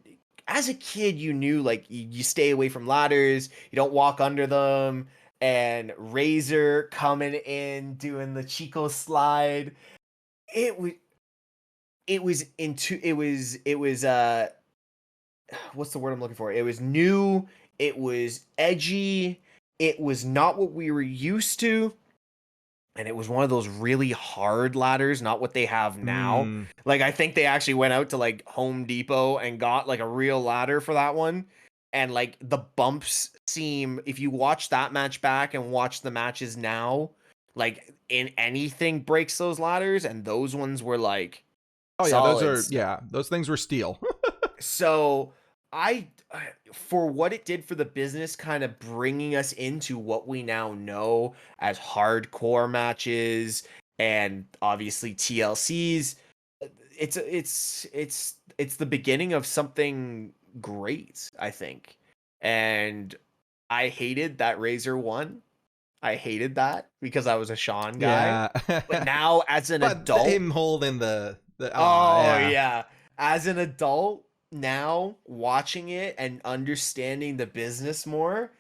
as a kid you knew like you stay away from ladders, you don't walk under them, and Razor coming in doing the Chico slide. It was what's the word I'm looking for? It was new, it was edgy, it was not what we were used to, and it was one of those really hard ladders, not what they have now. Like, I think they actually went out to like Home Depot and got like a real ladder for that one. And like the bumps seem, if you watch that match back and watch the matches now, like in anything breaks those ladders, and those ones were like, oh yeah, those things were steel. So for what it did for the business, kind of bringing us into what we now know as hardcore matches and obviously TLCs, it's the beginning of something great, I think. And I hated that Razor won. I hated that because I was a Shawn guy. Yeah. But now as an adult, him holding the yeah. As an adult, now watching it and understanding the business more,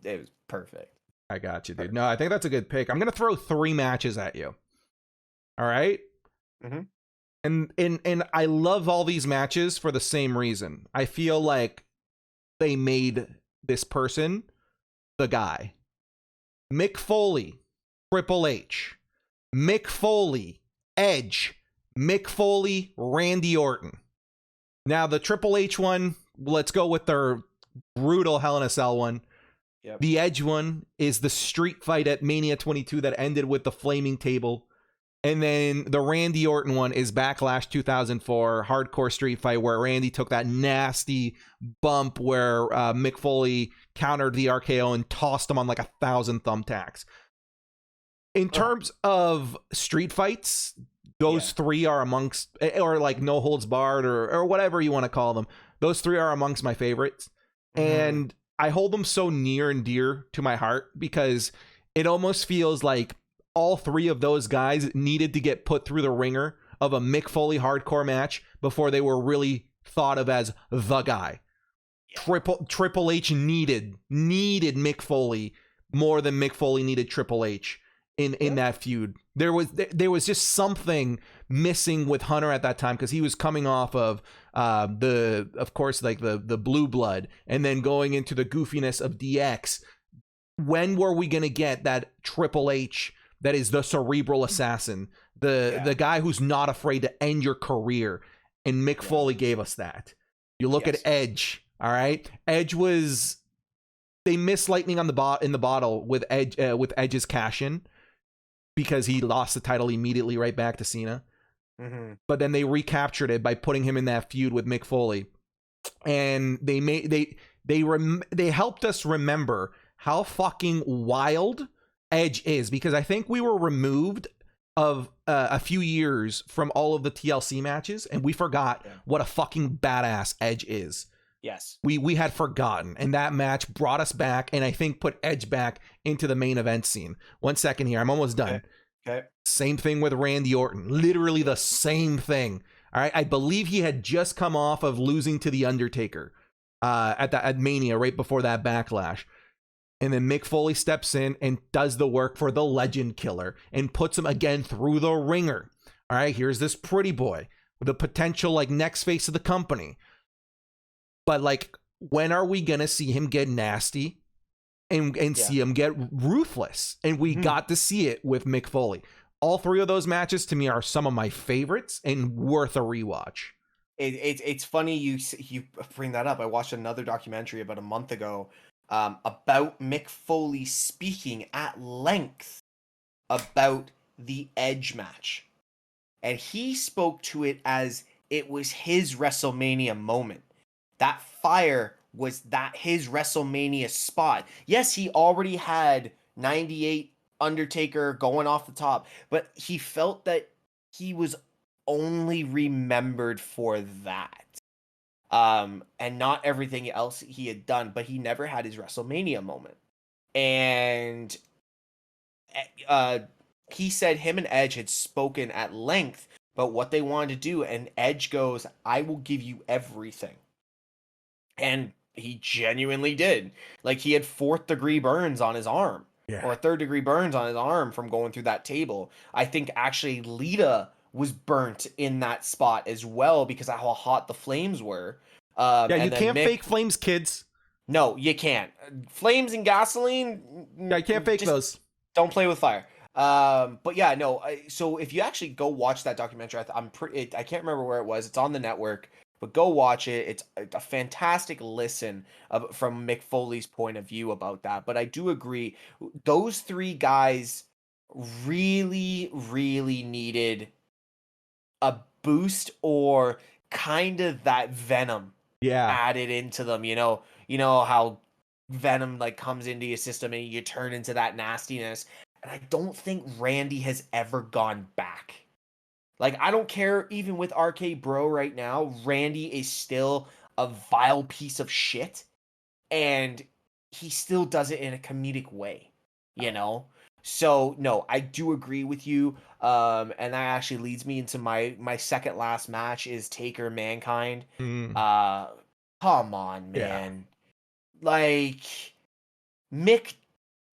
it was perfect. I got you, dude. No, I think that's a good pick. I'm gonna throw 3 matches at you. All right. And I love all these matches for the same reason. I feel like they made this person the guy. Mick Foley, Triple H. Mick Foley, Edge. Mick Foley, Randy Orton. Now, the Triple H one, let's go with their brutal Hell in a Cell one. Yep. The Edge one is the street fight at Mania 22 that ended with the flaming table. And then the Randy Orton one is Backlash 2004, hardcore street fight, where Randy took that nasty bump where Mick Foley countered the RKO and tossed him on like 1,000 thumbtacks. In terms of street fights, those 3 are amongst, or like no holds barred or whatever you want to call them. Those 3 are amongst my favorites. And I hold them so near and dear to my heart because it almost feels like all 3 of those guys needed to get put through the ringer of a Mick Foley hardcore match before they were really thought of as the guy. Triple H needed Mick Foley more than Mick Foley needed Triple H in that feud. There was just something missing with Hunter at that time because he was coming off of of course the blue blood and then going into the goofiness of DX. When were we gonna get that Triple H that is the cerebral assassin, the guy who's not afraid to end your career? And Mick Foley gave us that. You look at Edge, all right? Edge was, they missed lightning on in the bottle with Edge's cash-in because he lost the title immediately right back to Cena. But then they recaptured it by putting him in that feud with Mick Foley. And they helped us remember how fucking wild Edge is, because I think we were removed of a few years from all of the TLC matches, and we forgot what a fucking badass Edge is. Yes. We had forgotten, and that match brought us back, and I think put Edge back into the main event scene. 1 second here, I'm almost done. Okay. Same thing with Randy Orton. Literally the same thing. All right. I believe he had just come off of losing to The Undertaker. at Mania right before that Backlash. And then Mick Foley steps in and does the work for the Legend Killer and puts him again through the ringer. All right, here's this pretty boy with the potential like next face of the company. But like, when are we gonna see him get nasty and see him get ruthless? And we got to see it with Mick Foley. All three of those matches to me are some of my favorites and worth a rewatch. It's funny you bring that up. I watched another documentary about a month ago about Mick Foley speaking at length about the Edge match. And he spoke to it as it was his WrestleMania moment. That fire was his WrestleMania spot. Yes, he already had 98 Undertaker going off the top, but he felt that he was only remembered for that. And not everything else he had done, but he never had his WrestleMania moment. And he said him and Edge had spoken at length about what they wanted to do, and Edge goes, "I will give you everything." And he genuinely did. Like, he had 4th-degree burns on his arm. Yeah. Or 3rd-degree burns on his arm from going through that table. I think actually Lita was burnt in that spot as well because of how hot the flames were. Yeah, you can't fake flames, kids. No, you can't. Flames and gasoline. Yeah, you can't fake those. Don't play with fire. But yeah, no. So if you actually go watch that documentary, I can't remember where it was. It's on the network, but go watch it. It's a fantastic listen from Mick Foley's point of view about that. But I do agree, those three guys really, really needed a boost or kind of that venom added into them. You know how venom like comes into your system and you turn into that nastiness. And I don't think Randy has ever gone back. Like, I don't care, even with RK Bro right now, Randy is still a vile piece of shit. And he still does it in a comedic way, you know? So, no, I do agree with you. And that actually leads me into my second last match is Taker Mankind. Come on, man. Yeah. Like, Mick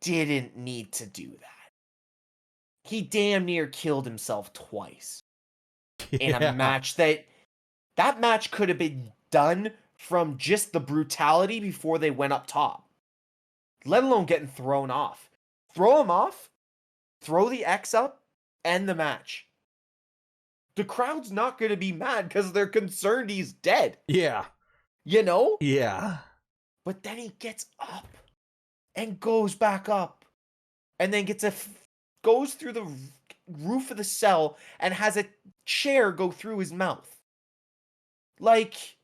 didn't need to do that. He damn near killed himself twice in a match that match could have been done from just the brutality before they went up top, let alone getting thrown off. Throw him off, throw the X up, end the match. The crowd's not going to be mad because they're concerned he's dead. Yeah. You know? Yeah. But then he gets up and goes back up and then goes through the roof of the cell and has a chair go through his mouth. Like,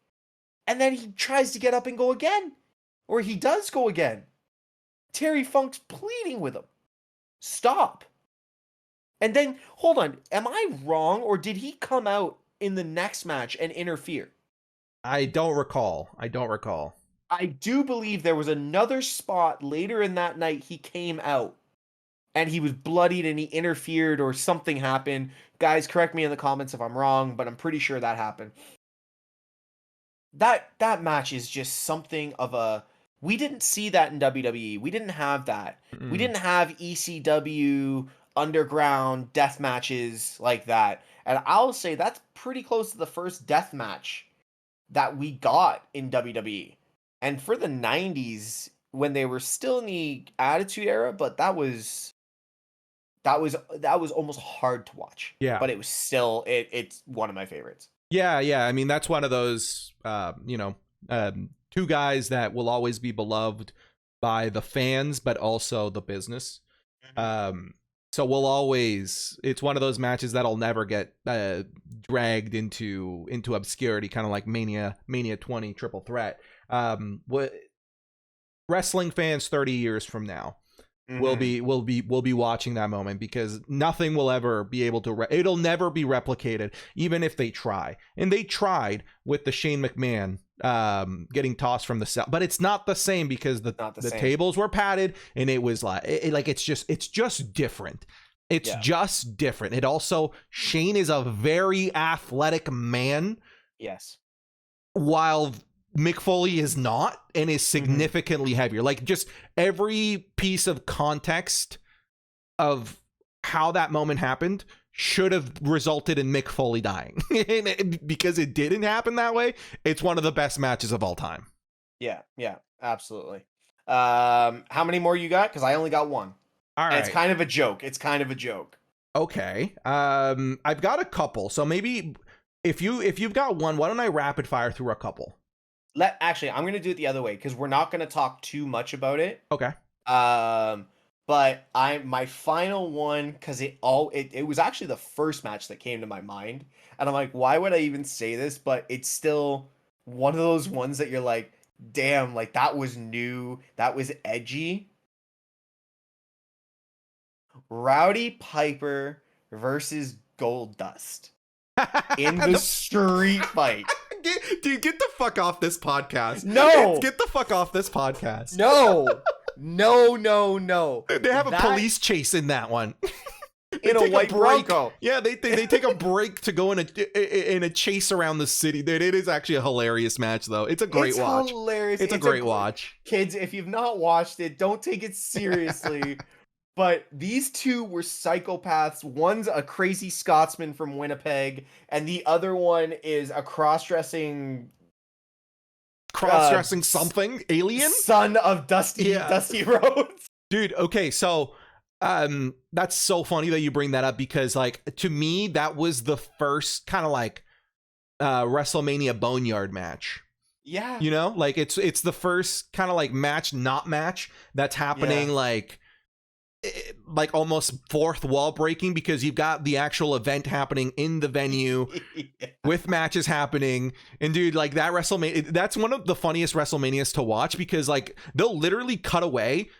and then he tries to get up and go again. Or he does go again. Terry Funk's pleading with him. Stop. And then, hold on, am I wrong or did he come out in the next match and interfere? I don't recall. I do believe there was another spot later in that night he came out and he was bloodied and he interfered or something happened. Guys, correct me in the comments if I'm wrong, but I'm pretty sure that happened. That match is just something of a... We didn't see that in WWE. We didn't have that. Mm-mm. We didn't have ECW underground death matches like that. And I'll say that's pretty close to the first death match that we got in WWE. And for the 90s, when they were still in the Attitude Era, but that was almost hard to watch. Yeah. But it was still it's one of my favorites. Yeah. I mean, that's one of those two guys that will always be beloved by the fans, but also the business. Mm-hmm. So we'll always, it's one of those matches that'll never get dragged into obscurity, kind of like Mania 20 Triple Threat. Wrestling fans 30 years from now will be watching that moment because nothing will ever be able to it'll never be replicated, even if they try. And they tried with the Shane McMahon getting tossed from the cell, but it's not the same because the tables were padded and it was it's just different. It's just different. It also, Shane is a very athletic man. Yes. While Mick Foley is not, and is significantly heavier. Like, just every piece of context of how that moment happened should have resulted in Mick Foley dying. And because it didn't happen that way, it's one of the best matches of all time. Yeah, absolutely. How many more you got? Because I only got one. All right. And it's kind of a joke. Okay. I've got a couple. So maybe if you've got one, why don't I rapid fire through a couple? Actually, I'm gonna do it the other way because we're not gonna talk too much about it. Okay. But my final one, because it was actually the first match that came to my mind, and I'm like, why would I even say this? But it's still one of those ones that you're like, damn, like that was new, that was edgy. Rowdy Piper versus Goldust in the street fight. Dude, get the fuck off this podcast. No! Get the fuck off this podcast. No! They have a police chase in that one. In a white Bronco. Yeah, they take a break to go in a chase around the city. It is actually a hilarious match, though. It's a great watch. Hilarious. It's a great watch. Kids, if you've not watched it, don't take it seriously. But these two were psychopaths. One's a crazy Scotsman from Winnipeg, and the other one is a cross-dressing something alien, son of Dusty Rhodes. Dude, okay, so that's so funny that you bring that up, because like, to me, that was the first kind of like WrestleMania Boneyard match. Yeah, you know, like it's the first kind of like match that's happening, like almost fourth wall breaking, because you've got the actual event happening in the venue with matches happening. And dude, like that WrestleMania, that's one of the funniest WrestleManias to watch, because like they'll literally cut away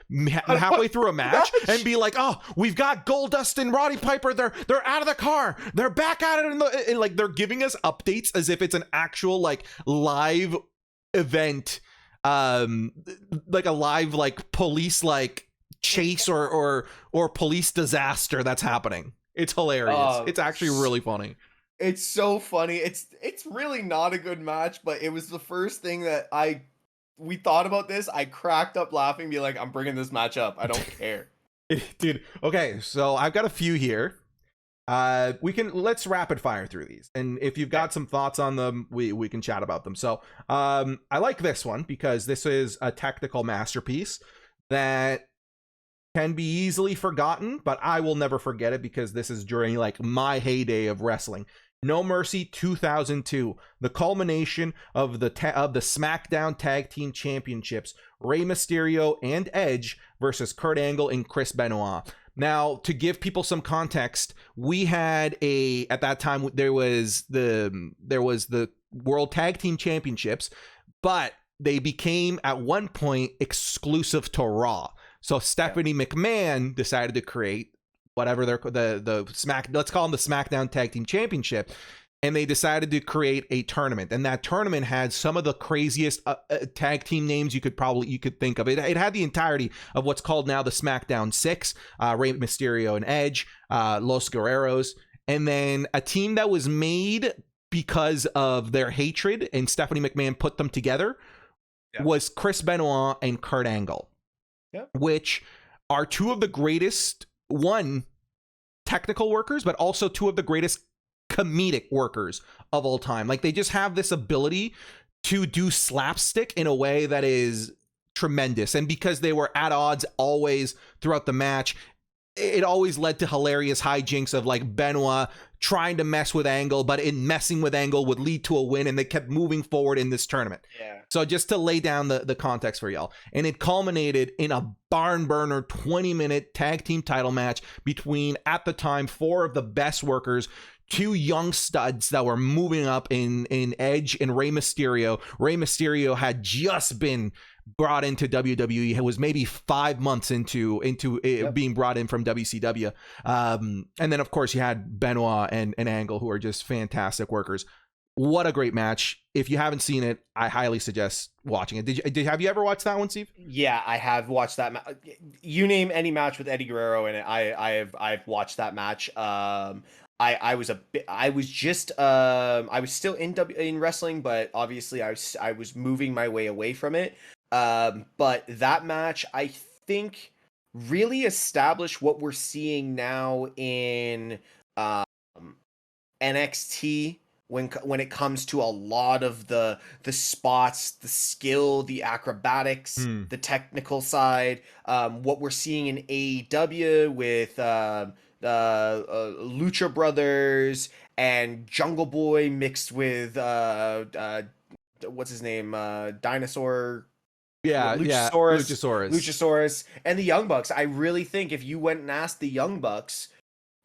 halfway through a match and be like, oh, we've got Goldust and Roddy Piper, they're out of the car, they're back at it, and like they're giving us updates as if it's an actual like live event, like a live like police like chase or police disaster that's happening. It's hilarious. It's actually really funny. It's so funny. It's really not a good match, but it was the first thing that we thought about this. I cracked up laughing, be like, I'm bringing this match up. I don't care. Dude, okay, so I've got a few here. Let's rapid fire through these, and if you've got some thoughts on them, we can chat about them. So I like this one because this is a technical masterpiece that can be easily forgotten, but I will never forget it because this is during like my heyday of wrestling. No Mercy 2002, the culmination of the SmackDown Tag Team Championships, Rey Mysterio and Edge versus Kurt Angle and Chris Benoit. Now, to give people some context, we had at that time there was the World Tag Team Championships, but they became at one point exclusive to Raw. So Stephanie McMahon decided to create whatever let's call them the SmackDown Tag Team Championship, and they decided to create a tournament, and that tournament had some of the craziest tag team names you could think of. It had the entirety of what's called now the SmackDown 6, Rey Mysterio and Edge, Los Guerreros, and then a team that was made because of their hatred, and Stephanie McMahon put them together, was Chris Benoit and Kurt Angle. Yep. Which are two of the greatest, technical workers, but also two of the greatest comedic workers of all time. Like, they just have this ability to do slapstick in a way that is tremendous. And because they were at odds always throughout the match, it always led to hilarious hijinks of like Benoit trying to mess with Angle, but in messing with Angle would lead to a win, and they kept moving forward in this tournament. Yeah. So just to lay down the context for y'all, and it culminated in a barn burner 20-minute tag team title match between, at the time, four of the best workers, two young studs that were moving up in Edge and Rey Mysterio. Rey Mysterio had just been brought into WWE. It was maybe 5 months into being brought in from WCW. And then, of course, you had Benoit and Angle, who are just fantastic workers. What a great match. If you haven't seen it, I highly suggest watching it. Have you ever watched that one, Steve? Yeah, I have watched that. You name any match with Eddie Guerrero in it, I've watched that match. I was just I was still in wrestling, but obviously I was moving my way away from it. But that match, I think, really established what we're seeing now in um NXT when it comes to a lot of the spots, the skill, the acrobatics, Hmm. the technical side. What we're seeing in AEW with the Lucha Brothers and Jungle Boy mixed with what's his name, Dinosaur. Yeah, yeah, Luchasaurus, Luchasaurus. Luchasaurus, and the Young Bucks. I really think if you went and asked the Young Bucks,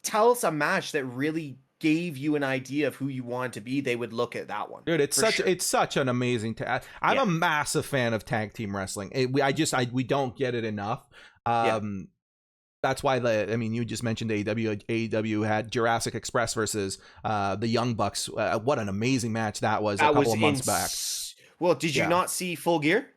tell us a match that really gave you an idea of who you want to be, they would look at that one. Dude, For sure. it's such an amazing I'm Yeah. a massive fan of tag team wrestling. We don't get it enough. Yeah. That's why you just mentioned AEW. AEW had Jurassic Express versus the Young Bucks. What an amazing match that was That a couple was of months back. Well, did you Yeah. not see Full Gear?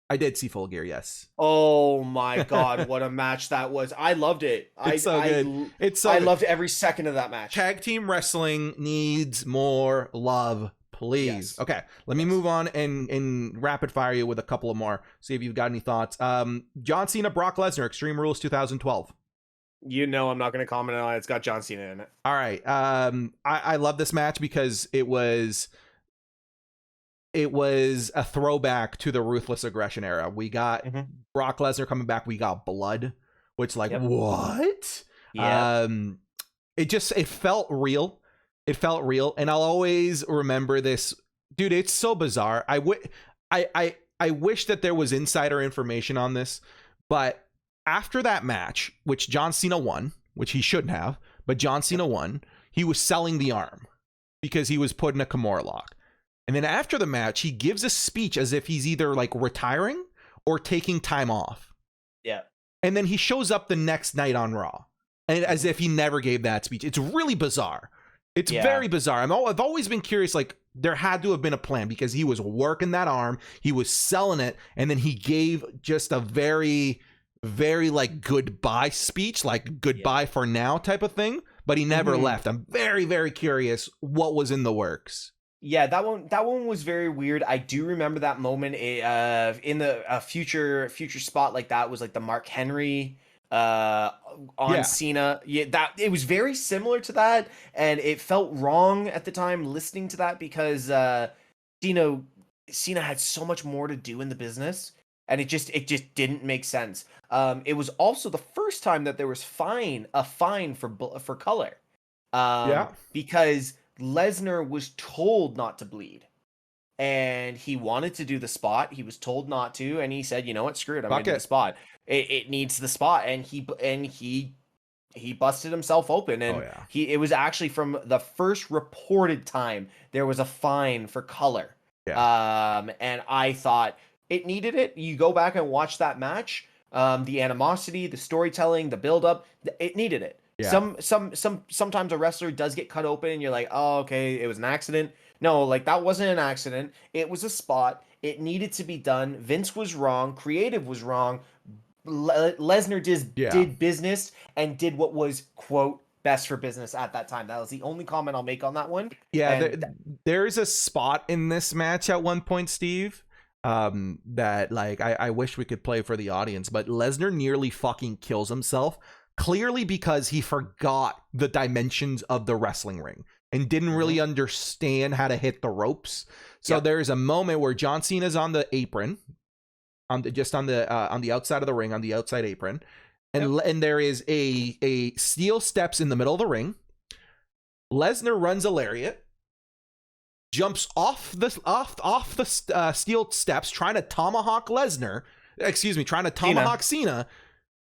I did see Full Gear, yes. Oh my god, what a match that was. I loved it. It's so good. It's so I good. loved every second of that match. Tag team wrestling needs more love, please. Yes. Okay, let me move on and rapid fire you with a couple of more. See if you've got any thoughts. John Cena, Brock Lesnar, Extreme Rules 2012. You know I'm not going to comment on it. It's got John Cena in it. All right. I love this match because it was a throwback to the Ruthless Aggression era. We got Brock Lesnar coming back. We got blood, which what? Yeah. It felt real. It felt real, and I'll always remember this, dude. It's so bizarre. I wish that there was insider information on this, but after that match, which John Cena won, which he shouldn't have, but John Cena won, he was selling the arm because he was put in a Kimura lock. And then after the match, he gives a speech as if he's either like retiring or taking time off. Yeah. And then he shows up the next night on Raw, and as if he never gave that speech. It's really bizarre. It's very bizarre. I've always been curious, like, there had to have been a plan because he was working that arm, he was selling it, and then he gave just a very, very like goodbye speech, like goodbye for now type of thing, but he never left. I'm very, very curious what was in the works. Yeah, that one was very weird. I do remember that moment in the future spot like that was like the Mark Henry on Cena. Yeah, that it was very similar to that, and it felt wrong at the time listening to that because Cena had so much more to do in the business, and it just didn't make sense. It was also the first time that there was a fine for color. Because Lesnar was told not to bleed, and he wanted to do the spot. He was told not to, and he said, "You know what? Screw it. I'm gonna do the spot. It needs the spot." And he busted himself open, and it was actually from the first reported time there was a fine for color. And I thought it needed it. You go back and watch that match. The animosity, the storytelling, the build up, it needed it. Yeah. Sometimes a wrestler does get cut open and you're like, oh, okay, it was an accident. No, like that wasn't an accident. It was a spot. It needed to be done. Vince was wrong. Creative was wrong. Lesnar did business and did what was, quote, best for business at that time. That was the only comment I'll make on that one. Yeah, there's a spot in this match at one point, Steve, that like I wish we could play for the audience, but Lesnar nearly fucking kills himself. Clearly because he forgot the dimensions of the wrestling ring and didn't really understand how to hit the ropes. So there's a moment where John Cena's on the apron, on the outside of the ring, on the outside apron, and there is a steel steps in the middle of the ring. Lesnar runs a lariat, jumps off the steel steps, trying to tomahawk Cena.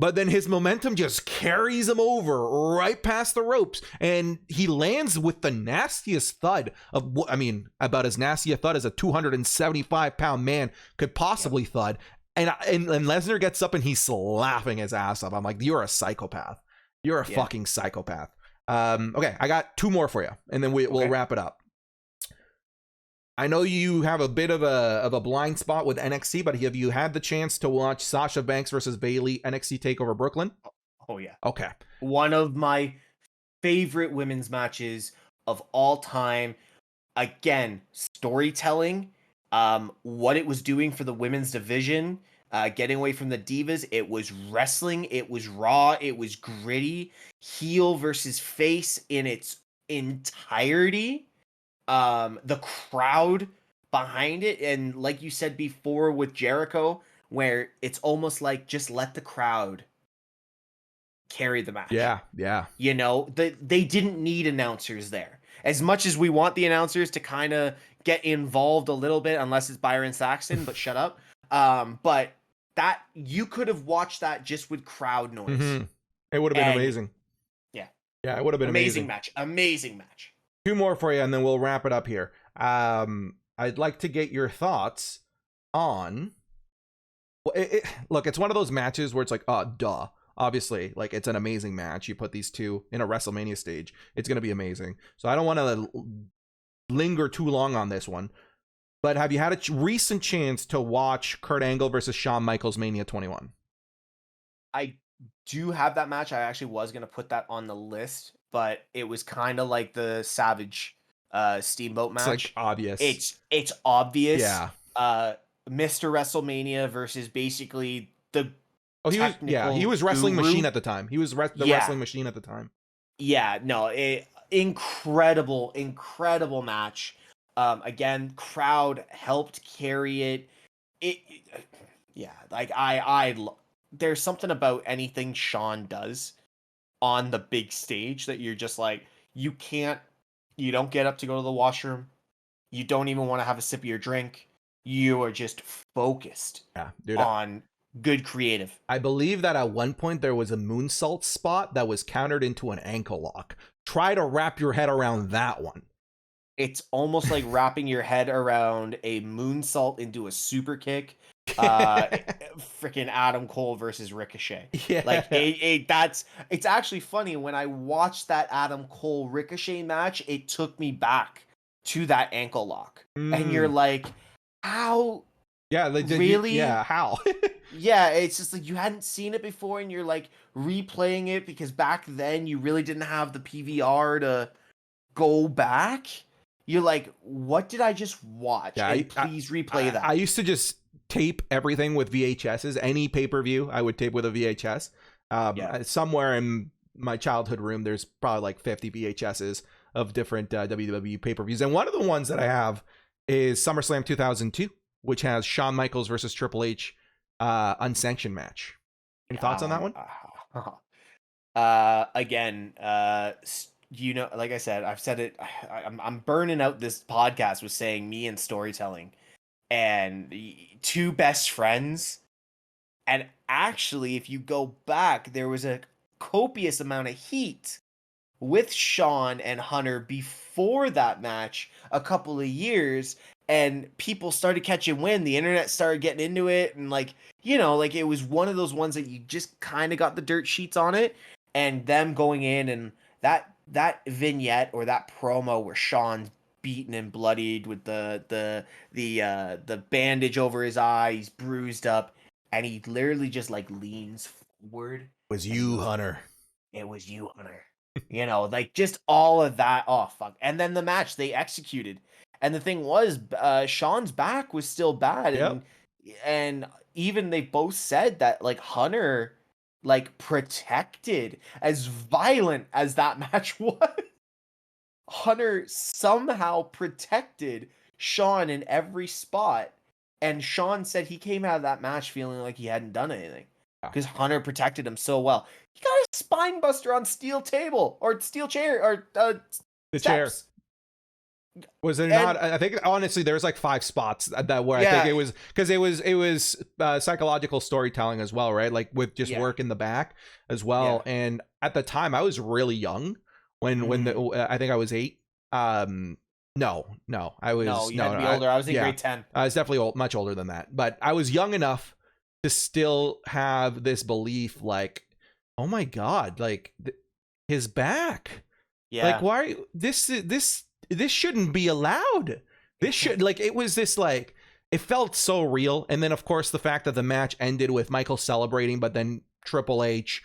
But then his momentum just carries him over right past the ropes, and he lands with the nastiest thud about as nasty a thud as a 275-pound man could possibly thud. And Lesnar gets up and he's laughing his ass off. I'm like, you're a psychopath. You're a fucking psychopath. Okay, I got two more for you, and then we'll wrap it up. I know you have a bit of a blind spot with NXT, but have you had the chance to watch Sasha Banks versus Bayley NXT TakeOver Brooklyn? Oh yeah. Okay. One of my favorite women's matches of all time. Again, storytelling, what it was doing for the women's division, getting away from the divas. It was wrestling. It was raw. It was gritty. Heel versus face in its entirety. The crowd behind it, and like you said before with Jericho, where it's almost like just let the crowd carry the match. Yeah. You know, they didn't need announcers there. As much as we want the announcers to kind of get involved a little bit, unless it's Byron Saxton, but shut up. But that you could have watched that just with crowd noise. Mm-hmm. It would have been amazing. Yeah, it would have been amazing. Amazing match. 2 more for you, and then we'll wrap it up here. I'd like to get your thoughts on. Well, look, it's one of those matches where it's like, oh, duh. Obviously, like, it's an amazing match. You put these two in a WrestleMania stage, it's going to be amazing. So I don't want to linger too long on this one. But have you had a recent chance to watch Kurt Angle versus Shawn Michaels Mania 21? I do have that match. I actually was going to put that on the list, but it was kind of like the Savage Steamboat match. It's like obvious. It's obvious. Yeah. Mr. WrestleMania versus basically the he was wrestling guru. machine at the time. He was wrestling machine at the time. Yeah, no, incredible match. Again, crowd helped carry it. Like there's something about anything Shawn does on the big stage that you're just like, you don't get up to go to the washroom. You don't even want to have a sip of your drink. You are just focused on good creative. I believe that at one point there was a moonsault spot that was countered into an ankle lock. Try to wrap your head around that one. It's almost like wrapping your head around a moonsault into a super kick. Freaking Adam Cole versus Ricochet. Yeah. Like it's actually funny when I watched that Adam Cole Ricochet match, it took me back to that ankle lock. And you're like, how? Yeah, really? How? Yeah, it's just like you hadn't seen it before and you're like replaying it because back then you really didn't have the PVR to go back. You're like, what did I just watch? Yeah, please replay that. I used to just tape everything with VHSs. Any pay-per-view I would tape with a VHS. Somewhere in my childhood room, there's probably like 50 VHSs of different WWE pay-per-views. And one of the ones that I have is SummerSlam 2002, which has Shawn Michaels versus Triple H unsanctioned match. Any thoughts on that one? Again, you know, like I said, I've said it. I'm burning out this podcast with saying me and storytelling and 2 best friends. And actually, if you go back, there was a copious amount of heat with Shawn and Hunter before that match a couple of years, and people started catching wind. The internet started getting into it, and like, you know, like it was one of those ones that you just kind of got the dirt sheets on it, and them going in and that vignette or that promo where Shawn's beaten and bloodied with the bandage over his eye, he's bruised up, and he literally just like leans forward. It was you, Hunter. It was you, Hunter. You know, like just all of that. Oh fuck! And then the match they executed, and the thing was, Shawn's back was still bad, and even they both said that like Hunter like protected, as violent as that match was. Hunter somehow protected Shawn in every spot, and Shawn said he came out of that match feeling like he hadn't done anything because Hunter protected him so well. He got a spine buster on steel table or steel chair or the steps. Chair. Was there not? I think honestly, there's like 5 spots that where I think it was because it was psychological storytelling as well, right? Like with just work in the back as well. Yeah. And at the time, I was really young when I think I was 8. No, I was you had to be older. I was in grade 10. I was definitely much older than that, but I was young enough to still have this belief, like, oh my god, like his back. Yeah. Like why this shouldn't be allowed. This should like it was this like it felt so real. And then of course the fact that the match ended with Michael celebrating, but then Triple H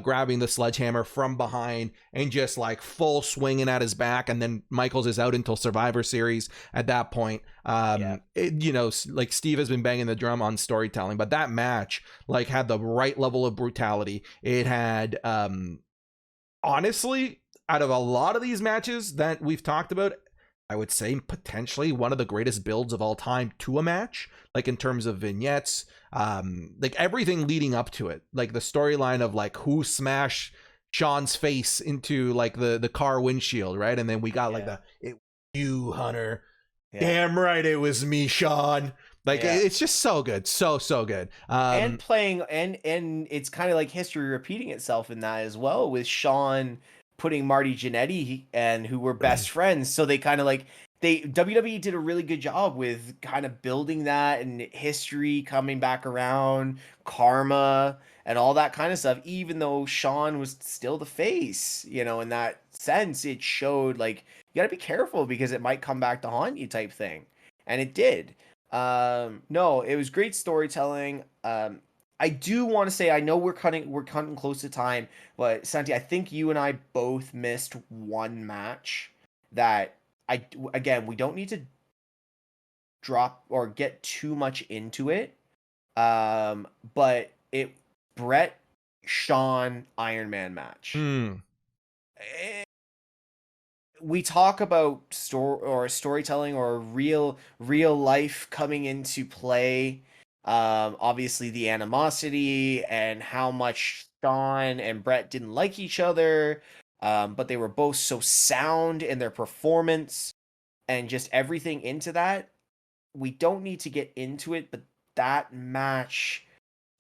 grabbing the sledgehammer from behind and just like full swinging at his back, and then Michaels is out until Survivor Series at that point. Like Steve has been banging the drum on storytelling, but that match like had the right level of brutality. It had honestly, out of a lot of these matches that we've talked about, I would say potentially one of the greatest builds of all time to a match, like in terms of vignettes, like everything leading up to it, like the storyline of like who smashed Sean's face into like the car windshield, right? And then we got like you, Hunter. Damn right, it was me, Sean. Like it's just so good, so good. And playing and it's kind of like history repeating itself in that as well, with Sean putting Marty Jannetty and who were best friends. So they kind of like WWE did a really good job with kind of building that and history coming back around, karma and all that kind of stuff. Even though Sean was still the face, in that sense, it showed like you got to be careful because it might come back to haunt you type thing, and it did. No, it was great storytelling. I do want to say, I know we're cutting close to time, but Santi, I think you and I both missed one match that again, we don't need to drop or get too much into it. But Brett Sean Iron Man match. We talk about storytelling or real life coming into play. Obviously the animosity and how much Sean and Brett didn't like each other, but they were both so sound in their performance and just everything into that. We don't need to get into it, but that match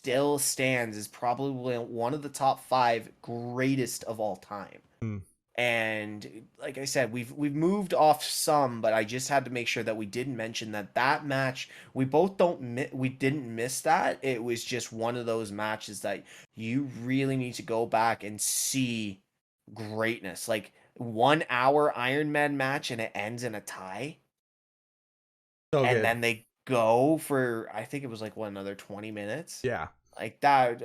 still stands as probably one of the top 5 greatest of all time. And like I said, we've moved off some, but I just had to make sure that we didn't mention that match. We both we didn't miss that. It was just one of those matches that you really need to go back and see greatness. Like 1 hour Iron Man match and it ends in a tie. So and good. then they go for, I think it was like another 20 minutes. Yeah. Like that.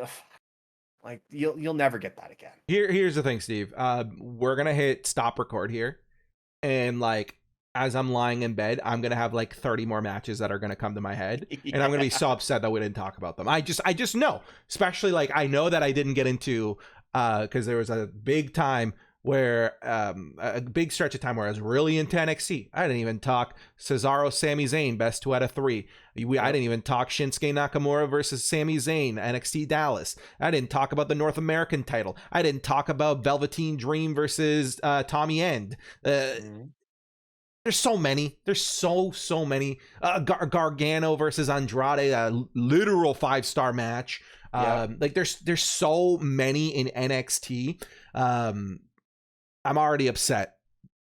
Like you'll never get that again. Here's the thing, Steve. We're gonna hit stop record here, and like as I'm lying in bed, I'm gonna have like 30 more matches that are gonna come to my head, and I'm gonna be so upset that we didn't talk about them. I just know, especially like I know that I didn't get into because there was a big time where a big stretch of time where I was really into NXT. I didn't even talk Cesaro, Sami Zayn, best 2 out of 3. I didn't even talk Shinsuke Nakamura versus Sami Zayn, NXT Dallas. I didn't talk about the North American title. I didn't talk about Velveteen Dream versus Tommy End. There's so many. There's so many. Gargano versus Andrade, a literal 5-star match. Like there's so many in NXT. I'm already upset.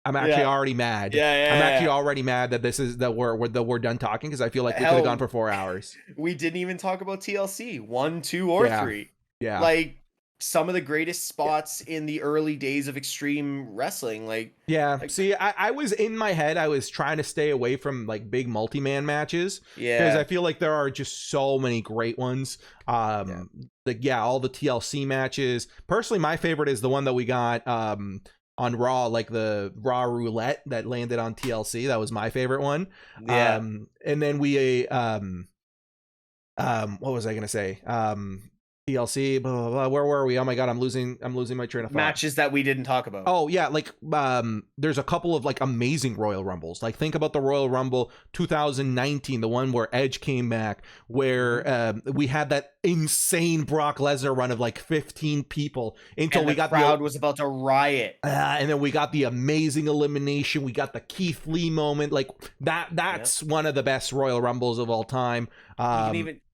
I'm actually already mad. I'm actually already mad that we're done talking, because I feel like we could have gone for 4 hours. We didn't even talk about TLC 1, 2, or 3. Yeah. Like some of the greatest spots in the early days of Extreme Wrestling. See, I was in my head, I was trying to stay away from like big multi-man matches. Because I feel like there are just so many great ones. All the TLC matches. Personally, my favorite is the one that we got on Raw, like the Raw Roulette that landed on TLC. That was my favorite one. And then we what was I gonna say? TLC, blah, blah, blah. Where were we? Oh my god, I'm losing my train of thought. Matches that we didn't talk about. Oh yeah, like there's a couple of like amazing Royal Rumbles. Like think about the Royal Rumble 2019, the one where Edge came back, where we had that insane Brock Lesnar run of like 15 people until we got the crowd was about to riot. And then we got the amazing elimination. We got the Keith Lee moment. Like that's one of the best Royal Rumbles of all time.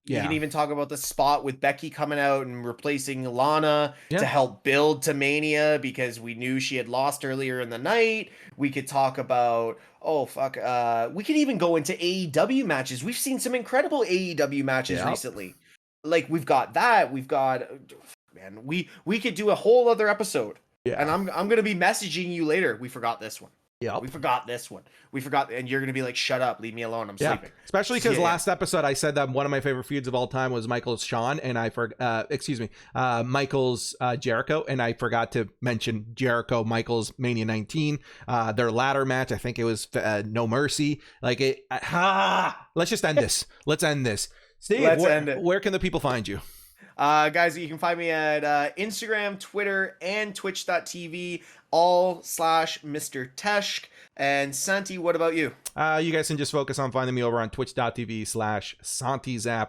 You can even talk about the spot with Becky coming out and replacing Lana to help build to Mania, because we knew she had lost earlier in the night. We could talk about, we could even go into AEW matches. We've seen some incredible AEW matches recently. Like we've got man, we could do a whole other episode. And I'm going to be messaging you later. We forgot this one. Yep. We forgot this one. We forgot, and you're gonna be like, "Shut up, leave me alone. I'm Yeah, sleeping." especially because Yeah. last episode I said that one of my favorite feuds of all time was Michaels Shawn, and Michaels Jericho, and I forgot to mention Jericho Michaels Mania 19, their ladder match. I think it was No Mercy. Like it. Let's just end this. Let's end this. Steve, End it. Where can the people find you? Guys, you can find me at Instagram, Twitter, and Twitch.tv, all/Mr. Teshk. And Santi, what about you? You guys can just focus on finding me over on twitch.tv/SantiZap.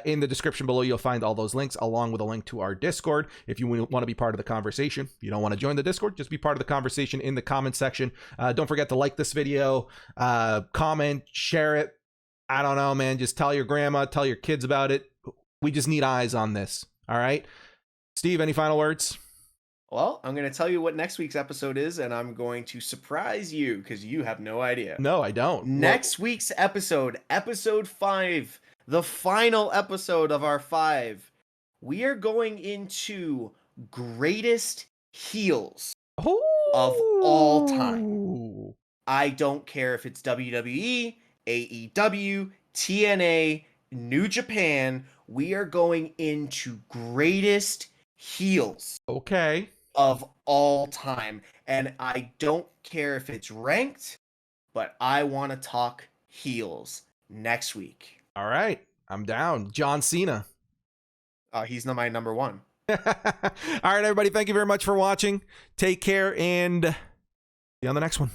In the description below, you'll find all those links along with a link to our Discord. If you want to be part of the conversation, if you don't want to join the Discord, just be part of the conversation in the comment section. Don't forget to like this video, comment, share it. I don't know, man. Just tell your grandma, tell your kids about it. We just need eyes on this. All right. Steve, any final words? Well, I'm going to tell you what next week's episode is, and I'm going to surprise you because you have no idea. No, I don't. Next week's episode, episode 5, the final episode of our 5, we are going into greatest heels of all time. I don't care if it's WWE, AEW, TNA, New Japan. We are going into greatest heels. Okay. Of all time. And I don't care if it's ranked, but I want to talk heels next week. All right. I'm down. John Cena. He's not my number 1. All right, everybody. Thank you very much for watching. Take care and see you on the next one.